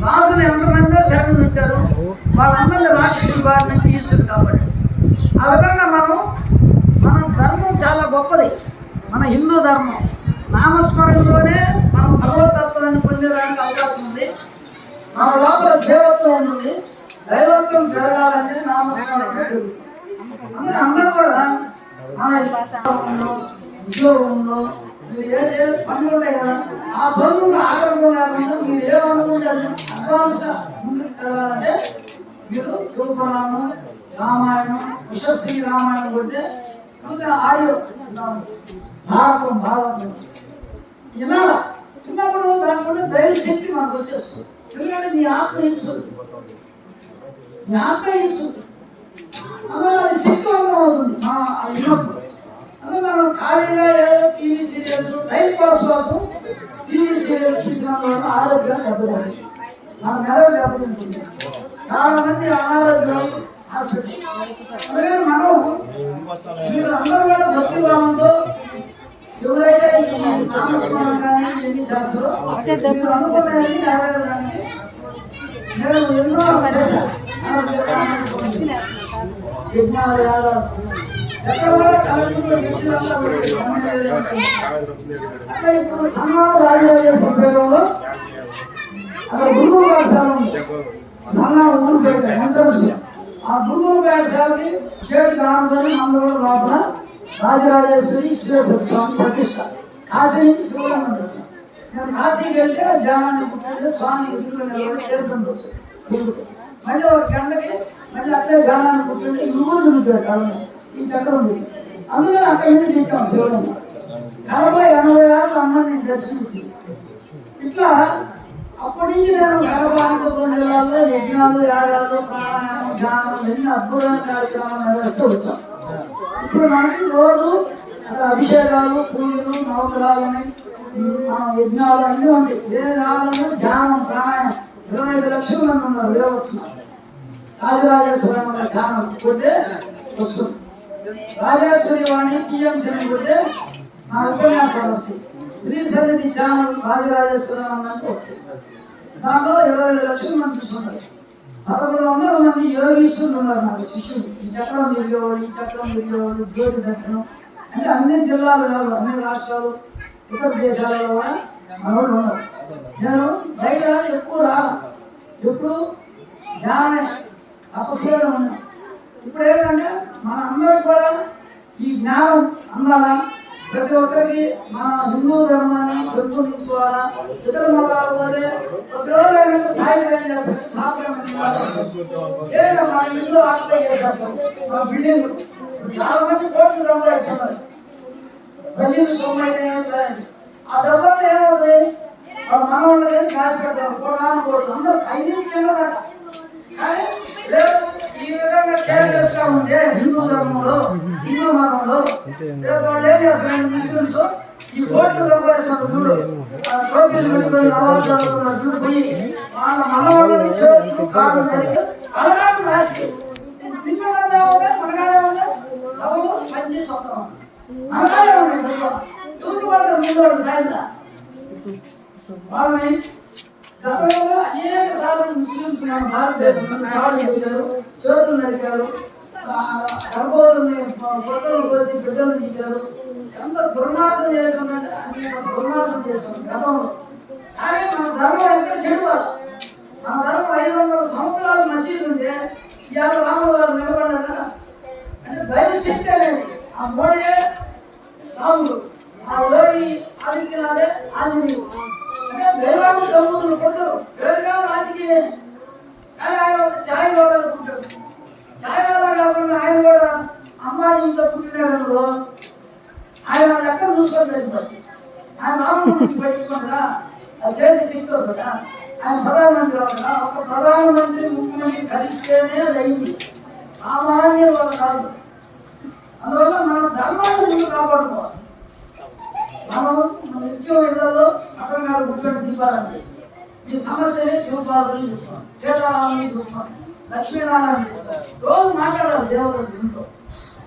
రాజులు ఎంతమందో శరణం ఇచ్చారు, వాళ్ళందరినీ రాక్షసుల వారి నుంచి ఈశ్వరుడు కాపాడారు. ఆ విధంగా మన ధర్మం చాలా గొప్పది. మన హిందూ ధర్మం నామస్మరణలోనే మనం భగవతత్వాన్ని పొందేదానికి అవకాశం ఉంది. మన లోపల దేవత్వం ఉంది. దైవత్వం పెరగాలంటే నామస్మరణ. అందుకే అందరూ కూడా మన ఉద్యోగంలో మీరు ఏ పనులు ఉంటాయి కదా, ఆ పనులు ఆటంకం కాకుండా మీరు ఏమనుకుంటారు అడ్వాన్స్గా ముందుకు వెళ్ళాలంటే మీరు శివపురాణం, రామాయణం, విశ్వశ్రీ రామాయణం కొడితే ఆడియో భాగవతం వినాల. చిన్నప్పుడు దానికంటే దైవ శక్తి మనకు వచ్చేస్తుంది. ఎందుకంటే నీ ఆత్మ ఇస్తుంది, నీ ఆత్మ ఇస్తుంది. అందులో అది శక్తివంతం అవుతుంది అది విన్నప్పుడు. అందులో మనం ఖాళీగా ఏదో టీవీ సీరియల్స్ టైం పాస్ కోసం టీవీ సీరియల్ చూసిన వల్ల ఆరోగ్యం దెబ్బతింటుంది, మన మెరవ దెబ్బతింటుంది. చాలా మంది అనారోగ్యం హాస్పిటల్. అందుకని మీరు అందరూ కూడా భక్తి భావంతో ఎవరైతే ఈ నామస్మరణ కానీ ఇవన్నీ చేస్తారో మీరు అనుకున్నాయని నెరవేరడానికి నేను ఎన్నో చేశాను. యజ్ఞాలు యాగాలు ఎక్కడ కూడా కలెక్టర్లో వ్యక్తులంతా వచ్చి అట్లా ఇప్పుడు సన్నాలు రాజరాజ సంప్రదాయంలో అక్కడ గురువు పాఠశాల ఉంది. సన్నా ఊరుపేట ఎంట్రన్స్. ఆ గురువు పాఠశాలకి గేట్ కానుకొని అందరూ లోపల రాజరాజేశ్వరి విశ్వేశ్వర స్వామి ప్రతిష్ట. కాశీ నుంచి శివరామని వచ్చాను. నేను కాశీకి వెళ్తే ధ్యానాన్ని పుట్టినట్టు స్వామి శివుడు మళ్ళీ 1 గంటకి మళ్ళీ అక్కడే ధ్యానాన్ని పుట్టినట్టు నువ్వులు దున్నుతాడు ఈ చక్రం దిగి. అందుకని అక్కడి నుంచి తెచ్చాం శివరామ. 80-86 అమ్మని దర్శనించింది. ఇట్లా అప్పటి నుంచి నేను కడప జిల్లాలో యజ్ఞాలు, యాగాలు, ప్రాణాయామం, ధ్యానం ఎన్ని అద్భుతమైన కార్యక్రమాలు నిర్వహిస్తూ వచ్చాం. ఇప్పుడు మనకి రోజు అభిషేకాలు, పూజలు, నవగ్రహాలని, యజ్ఞాలు అన్నీ ఉంటాయి. వేదాలను ధ్యానం, ప్రాణాయామం 25 లక్షల మంది ఉన్నారు. దేవస్తున్నారు రాజరాజేశ్వరం అన్న ధ్యానం కొట్టే వస్తుంది. రాజేశ్వరి వాణి పిఎంసీ కొట్టే నా ఉపన్యాసాలు వస్తాయి. శ్రీ సన్నిధి ఛానల్ రాజరాజేశ్వరం అన్నట్టు వస్తాయి. దాంట్లో 25 లక్షల మంది చూసుకుంటారు. 1100 మంది యోగీశ్వరులు ఉన్నారు నాకు శిష్యులు. ఈ చక్రం తిరిగేవాడు, ఈ చక్రం తిరిగేవాడు, జ్యోతి దర్శనం అంటే అన్ని జిల్లాలు కాదు, అన్ని రాష్ట్రాలు, ఇతర దేశాలలో కూడా మనోళ్ళు ఉన్నారు. నేను బయట ఎక్కువ రాను, ఎప్పుడు ధ్యానం తపస్సులో ఉన్నాను. ఇప్పుడు ఏంటంటే మన అందరికి కూడా ఈ జ్ఞానం అందాలా, ప్రతి ఒక్కరికి మన హిందూ ధర్మాన్ని పెంపొందించుకోవాలా. ఇతర మతాలు పోతే ప్రతిరోజు సాయంత్రం చేస్తారు, సాయంత్రం ఏంటంటే మన ఇల్లు ఆక్యుపై చేసేస్తాం. మా బిల్డింగ్ చాలా మంది కోట్లు సంపాదిస్తున్నారు. బజీలు సోమైతే ఆ డబ్బులు ఏమవుతుంది, వాళ్ళ మనవాళ్ళకి కాసి పెడతారు, కోట్లు అందరూ 5 నుంచి కింద దాకా. కానీ రేపు ఈ విధంగా కేర్లెస్ గా ఉంటే హిందూ ధర్మంలో, హిందూ మతంలో రేపు వాళ్ళు ఏం చేస్తారు, ముస్లింస్ ఈ కోట్లు సంపాదిస్తున్నారు. చూడు టోపీలు పెట్టుకొని నవాజాలు చూడు పోయి వాళ్ళ మనవాళ్ళని చేతులు కాళ్ళు అలవాటు రాసి పిల్లలు మనగాడే ఉంది. అవును మంచి సొంతం మనకాడే ఉన్నాయి ఎవరికి వాళ్ళు ముందు వాళ్ళు సాయంత్రం వాళ్ళని గతంలో అనేక సార్లు ముస్లింస్ మన భారతదేశంలో కావాలి చేశారు, చోట్లు నడిపారు, గర్భోదల్ని పొట్టలు కోసి బిడ్డలు తీశారు. ఎంత దుర్మార్గం చేసుకున్నట్టు అనేక దుర్మార్గం చేసుకున్నారు గతంలో. కానీ మన ధర్మం ఎక్కడ చెడుకోవాలి. మన ధర్మం 500 సంవత్సరాలు మసీదు ఉంటే ఇవాళ రాములు వారు నిలబడ్డారు కదా. అంటే దైవశక్తి అనేది ఆ మోడీ సాగులు, ఆ లోరి ఆదిత్యనాథే ఆంజనేయుడు అంటే దైవాన్ని సమూహులు పొందరు. వేరుగా రాజకీయమే. కానీ ఆయన ఒక ఛాయ్ వాడాలనుకుంటాడు. ఛాయ్ వాడా కాకుండా ఆయన కూడా అమ్మాయి ఇంట్లో పుట్టినాడు ఆయన ఎక్కడ చూసుకోలేదు. ఆయన రాముడు పట్టించుకుంటారా అది చేసి శక్తి వస్తుందా? ఆయన ప్రధానమంత్రి అవుతారా? ఒక ప్రధానమంత్రి ముఖ్యమంత్రి కలిస్తేనే అయింది, సామాన్యుల వల్ల కాదు. అందువల్ల మనం ధర్మాన్ని ముందు కాపాడుకోవాలి. మనం నిత్యం ఇళ్లలో అక్కడ కూర్చొని దీపాలని ఈ సమస్యని శివపాదులు చెప్తాం, సీతారాముని చెప్తాం, లక్ష్మీనారాయణ చెప్తాం. రోజు మాట్లాడాలి దేవుడు దీంట్లో.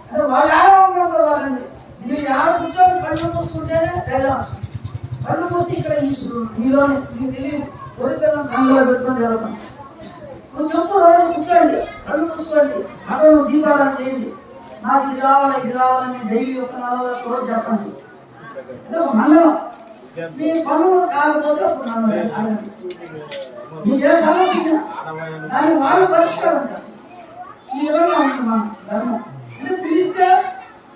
అంటే వాళ్ళు ఆడ ఉంటారు వాళ్ళండి. మీరు ఆడ కూర్చొని కళ్ళు మూసుకుంటేనే కైలాసం, కళ్ళు మూస్తే ఇక్కడ ఈశ్వరుడు మీలోనే. మీకు తెలియదు కోరికలను సంఘంలో పెట్టుకొని జరుగుతాం. నువ్వు చెప్పు రోజు కూర్చోండి, కళ్ళు మూసుకోండి, అక్కడ నువ్వు దీపాలను చేయండి. నాకు ఇది కావాలని డైలీ ఒక 40 రోజు చెప్పండి. మండలం మీ పనులు కాకపోతే ఒక మండలం మీకే సమస్య ఉందా దాన్ని వాళ్ళు పరిష్కారం చేస్తారు. ఈ విధంగా ఉంటుంది మన ధర్మం. అంటే పిలిస్తే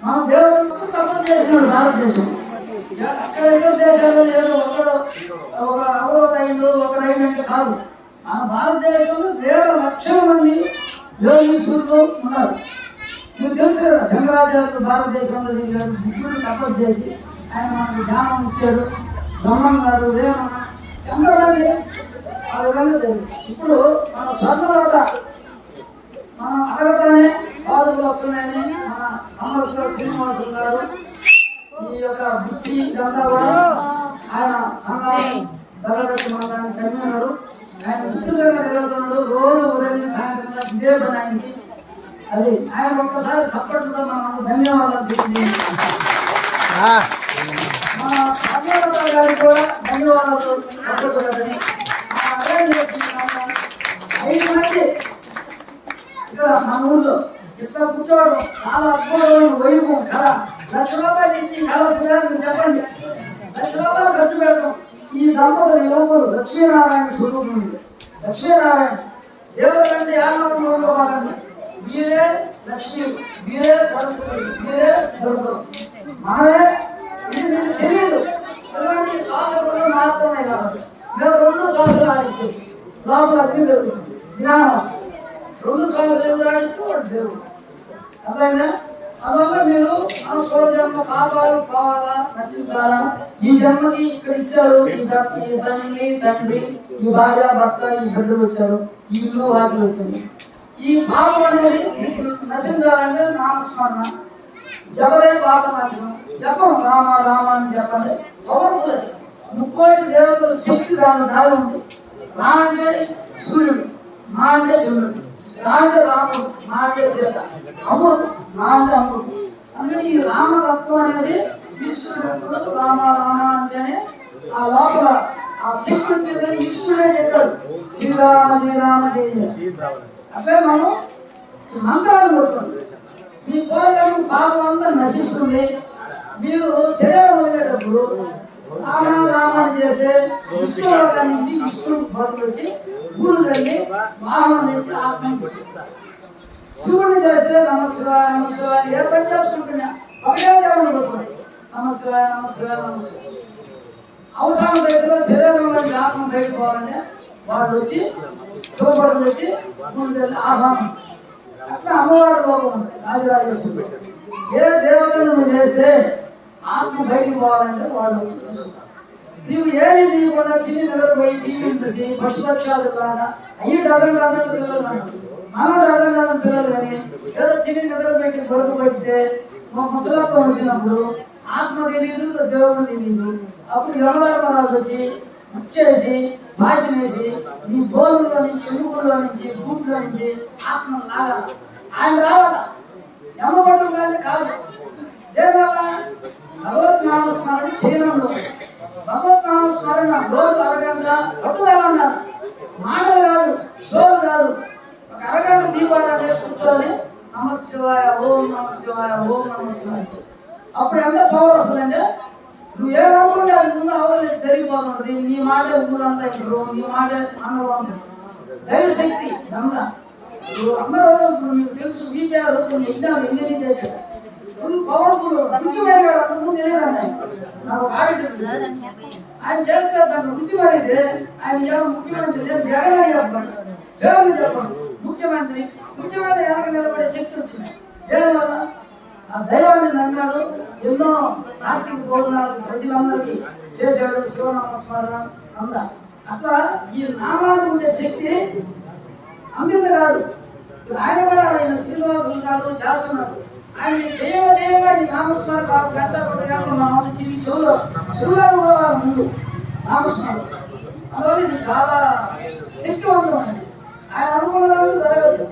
మన దేవుడు తప్పని చేసినాడు భారతదేశం. అక్కడ ఇతర దేశాలు లేదు, ఒకడు ఒక అవరోధైండు ఒక రైలు కాదు. మన భారతదేశంలో 1,000 లక్షల మంది యోగీశ్వరులు ఉన్నారు. మీకు తెలుసు కదా, శంకరాచార్యులు భారతదేశంలో దిగారు, బుద్ధుడు తపస్సు చేసి ఆయన మనకు ధ్యానం ఇచ్చాడు. బ్రహ్మం గారు, వేమన ఎంతమంది ఆ విధంగా జరిగింది. ఇప్పుడు మన స్వర్ణలోక మనం అడగగానే బాధలు వస్తున్నాయని మన సమర్థ శ్రీనివాసులు గారు ఈ యొక్క బుచ్చి ఇదంతా కూడా ఆయన సంఘాన్ని ధరగట్టి మండలాన్ని కన్వీనరు. ఆయన విస్తృతంగా జరుగుతున్నాడు. రోజు ఉదయం సాయంత్రం ఇదే పని ఆయనకి. అది ఆయన ఒక్కసారి సపోర్టుతో మనం ధన్యవాదాలు తెలియజేయండి. మా స్వామి గారికి కూడా ధన్యవాదాలు సపోర్టు కదని 5 మంది ఇక్కడ మన ఊళ్ళో ఇట్లా కూర్చోవడం చాలా అద్భుతమైన వైభవం కదా. 1,00,000 రూపాయలు ఇచ్చి కళాశాలను చెప్పండి, 1,00,000 రూపాయలు ఖర్చు పెట్టడం. ఈ దంపతులు యువకులు లక్ష్మీనారాయణ స్వరూపం. లక్ష్మీనారాయణ దేవుడంటే ఏళ్ళ వాళ్ళండి. మీరే లక్ష్మి, మీరే సరస్వతి, మీరే దుర్గం. మనమే ఇది మీకు తెలియదు. ఎందుకంటే ఈ శ్వాసలు మారుతున్నాయి కాబట్టి మేము 2 శ్వాసలు ఆడించేది లోపల అగ్ని పెరుగుతుంది, జ్ఞానం వస్తుంది. 2 శ్వాసలు ఎవరు ఆడిస్తే వాడు దేవుడు. అర్థమైందా? అందువల్ల మీరు అనుకో జన్మ పాపాలు కావాలా, నశించాలా. ఈ జన్మకి ఇక్కడ ఇచ్చారు, ఈ తల్లి తండ్రి, ఈ భార్య భర్త, ఈ బిడ్డలు వచ్చారు, ఈ ఇల్లు వాకిలు వచ్చింది. ఈ పాపం అనేది నశించాలంటే నామస్మరణ, జపదే పాప నాశనం. జపం రామ రామ అని చెప్పండి. పవర్ఫుల్ అది. 30 దేవతల శక్తి దాని దారి ఉంది. రా అంటే సూర్యుడు, మా అంటే చంద్రుడు, రా అంటే రాముడు, మా అంటే సీత, అమృతం, మా అంటే అమృతం. అందుకని ఈ రామతత్వం అనేది విష్ణుడు రామ రామ అంటేనే ఆ లోపల ఆ శక్తి వచ్చేది. విష్ణుడే చెప్పాడు శ్రీరామ శ్రీరామ జయ. అట్లే మనం మంత్రాలు కొడుతుంది. మీ కోరికలను పాపం అంతా నశిస్తుంది. మీరు శరీరం వదిలేటప్పుడు రామ రామని చేస్తే విష్ణువుల నుంచి విష్ణువు బదులు వచ్చి గుడు తల్లి వాహనం నుంచి ఆత్మ. శివుడిని చేస్తే నమస్కార నమస్కార ఏ పని చేసుకుంటున్నా ఒకటే దేవుని కొట్టుకోండి. నమస్కార నమస్కార నమస్కారం. అవసరం దశలో శరీరం నుంచి ఆత్మ బయటకు పోవాలంటే వాళ్ళు వచ్చి శివపడులు వచ్చి ఆహ్వానం. అట్లా అమ్మవారి లోపం ఉంటుంది. రాజరాజేశ్వరుడు ఏ దేవతను నువ్వు చేస్తే ఆత్మ బయటికి పోవాలంటే వాళ్ళు వచ్చి చూసుకుంటారు. నువ్వు ఏది చేయకుండా తిని నిద్రపోయి టీవీ చూసి పశుపక్షాలు లాగా అయ్యి డజన్ పిల్లలు మనం డజన్ పిల్లలు కానీ ఏదో తిని నిద్రపెట్టి బొరుగు పెట్టితే మా ముసలత్వం వచ్చినప్పుడు ఆత్మ తెలియదు, దేవుడు తెలియదు. అప్పుడు వ్యవహారాలకు వచ్చి వచ్చేసి భాషనేసి నీ బోధుల్లో నుంచి ఎముకల్లో నుంచి గూట్లో నుంచి ఆత్మ లాగాలి. ఆయన రావాలా ఎమ్మబడడం కానీ కాదు. దేనివల్ల భగవత్ నామస్మరణ చేయడం. భగవత్ నామస్మరణ రోజు అరగంట పట్టుదల ఉండాలి. మాటలు కాదు, షోలు కాదు. ఒక అరగంట దీపారాధన చేసి కూర్చోవాలి. నమశివాయ, ఓం నమశివాయ, ఓం నమశివాయ. అప్పుడు ఎంత పవర్ వస్తుందంటే నువ్వు ఏమనుకుంటే అది ముందు అవలేదు జరిగిపోతుంది. నీ మాటే ఊరంతా ఇప్పుడు, నీ మాటే అందరూ దైవశక్తి అంతా. నువ్వు అందరూ నీకు తెలుసు వీకారు కొన్ని యజ్ఞాలు ఎన్ని చేశాడు. నువ్వు పవర్ఫుల్ రుచి మరిగాడు అంత ముందు తెలియదండి. నాకు ఆయన చేస్తే దాంట్లో రుచి మరిగితే ఆయన ఏమో ముఖ్యమంత్రి నేను జగన్ అని చెప్పండి, దేవుని చెప్పండి. ముఖ్యమంత్రి వెనక నిలబడే శక్తి వచ్చింది. దేనివల్ల ఆ దైవాన్ని నమ్మాడు. ఎన్నో ఆర్థిక ప్రోగ్రాలు ప్రజలందరికీ చేశాడు. శివనామస్మరణ అంతా. అట్లా ఈ నామానికి ఉండే శక్తి అమృత కాదు. ఆయన కూడా ఆయన శ్రీనివాసులు కాదు చేస్తున్నాడు. ఆయన చేయగా ఈ నామస్మరణ కాదు గంట 10 గంటలు మా మధ్య టీవీ చెవులో ముందు నామస్మరణ. అందువల్ల ఇది చాలా శక్తివంతమైనది. ఆయన అనుకున్నదాన్ని జరగదు.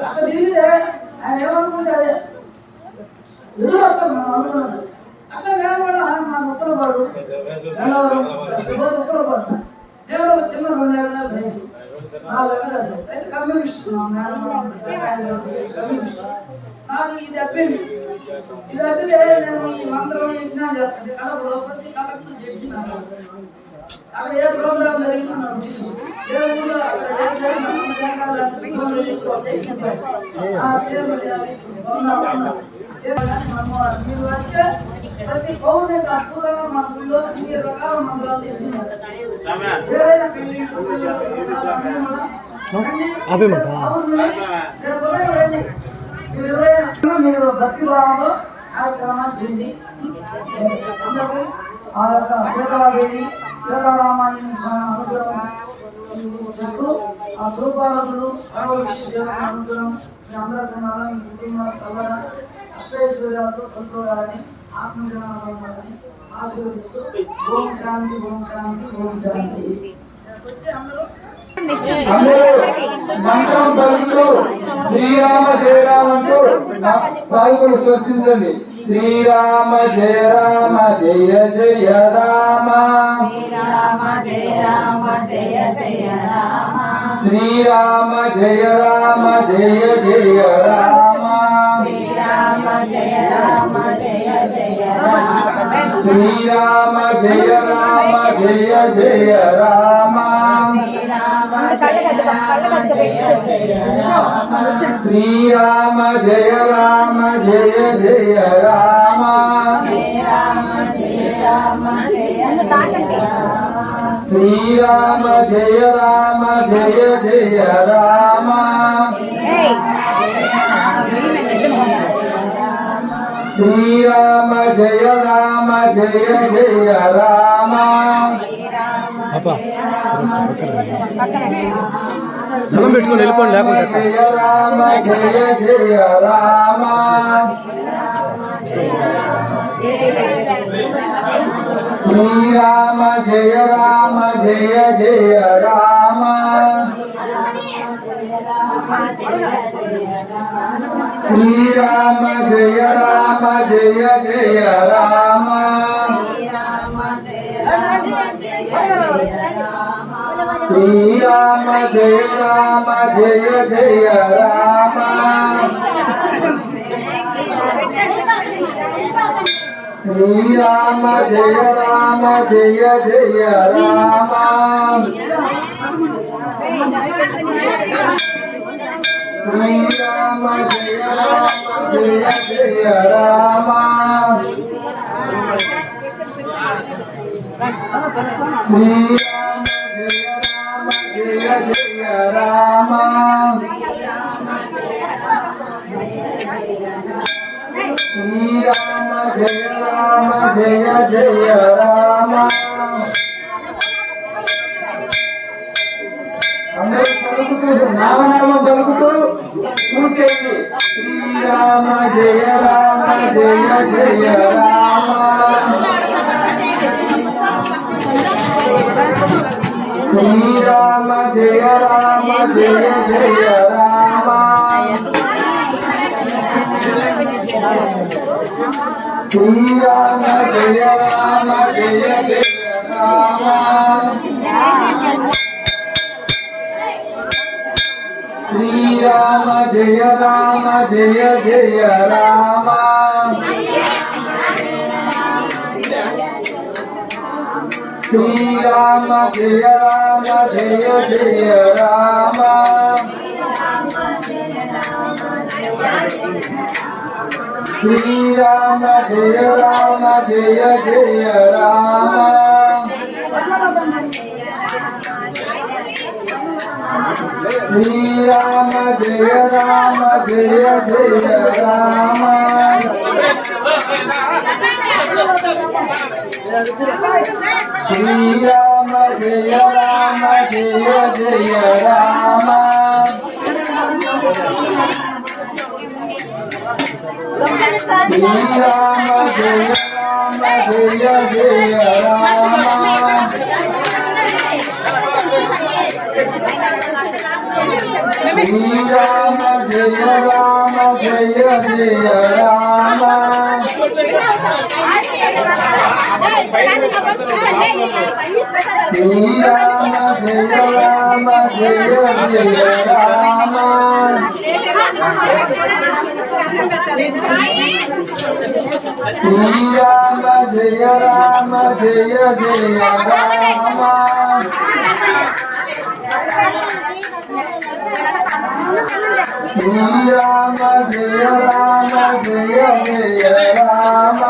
అక్కడ తిరిగితే ఆయన ఏమనుకుంటే అదే ఎదురు వస్తాం మనం అనుకున్నది. అట్లా నేను కూడా మా ఉత్తరపాడు ఉత్తరపాడు నేను ఒక చిన్న 2 ఏళ్ళ సైకిల్ 4 ఏళ్ళ అయితే కమ్యూనిస్ట్ నాకు ఇది అబ్బింది. ఇది అబ్బితే నేను ఈ మంత్రం యజ్ఞానం చేస్తాను. కడపలో ప్రతి కలెక్టర్ చెప్పినాను. అక్కడ ఏ ప్రోగ్రామ్ జరిగినా నాకు తెలుసు. ఏ ఊళ్ళో అక్కడ ఏం జరిగినా మీరు వస్తే ప్రతి పౌరుని అద్భుతంగా మన ఊళ్ళో 2 రకాల మంత్రాలు చెప్తున్నారు. ఏదైనా పెళ్లి మీరు భక్తి భావంలో కార్యక్రమాలు చేయండి. అందరూ ఆ యొక్క సీతాదేవి సీతారామాయణ స్వామి అనుగ్రహం, ఆ స్వరూపాలకులు అనుగ్రహం అందరికీ మీ కుటుంబ సభ అష్టైశ్వర్యాలతో కొనుక్కోవాలని ఆత్మజ్ఞానాలని ఆశీర్వదిస్తూ ఓం శాంతి, ఓం శాంతి, ఓం శాంతి. వచ్చి అందరూ మంత్రం పలుకుతూ శ్రీరామ జయ రామ అంటూ పాల్గొని శ్వసించండి. శ్రీరామ జయ రామ జయ జయ రామ, శ్రీరామ జయ రామ జయ జయ రామ, శ్రీరామ జయ రామ జయ జయ రామ, శ్రీరామ జయ రామ జయ జయ రామ, శ్రీరామ జయ రామ జయ జయ రామ, శ్రీరామ జయ రామ జయ జయ రామ, శ్రీరామ జయ రామ జయ జయ రామ, శ్రీరామ జయ రామ జయ జయ రామ, ధనం పెట్టుకొని వెళ్ళిపోండి లేకుండా జయ రామ జయ జయ రామ, శ్రీరామ జయ రామ జయ జయ రామ, శ్రీరామ జయ రామ జయ జయ రామ, శ్రీరామ జయ రామ జయ జయ రామ, శ్రీరామ జయ రామ జయ జయ రామ, శ్రీరామ జయ రామ జయ జయ రామ, శ్రీరామ జయ రామ జయ జయ రామ, శ్రీరామ జయ రామ జయ జయ రామ. అందరూ పలుకుతూ నామనామం పలుకుతూ కూర్చేయండి. శ్రీరామ జయ రామ జయ జయ రామ, శ్రీరామ జయ రామ జయ జయ రామ, శ్రీరామ శ్రీరామ జయ రామ జయ జయ రామ శ్రీరామ జయ రామ జయ జయ రామ శ్రీరామ జయ రామ జయ జయ రామ శ్రీరామ జయ రామ జయ జయ రామ శ్రీరామ జయ రామ జయ జయ రామ శ్రీరామ జయ రామ జయ జయ రామ శ్రీరామ జయ రామ జయ జయ రామ శ్రీరామ జయ రామ జయ జయ రామ శ్రీరామ జయ రామ జయ జయ రామ శ్రీరామ జయ రామ జయ జయ రామ శ్రీరామ జయ రామ జయ జయ రామ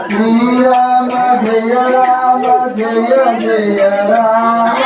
శ్రీరామ జయ రామ జయ జయ రామ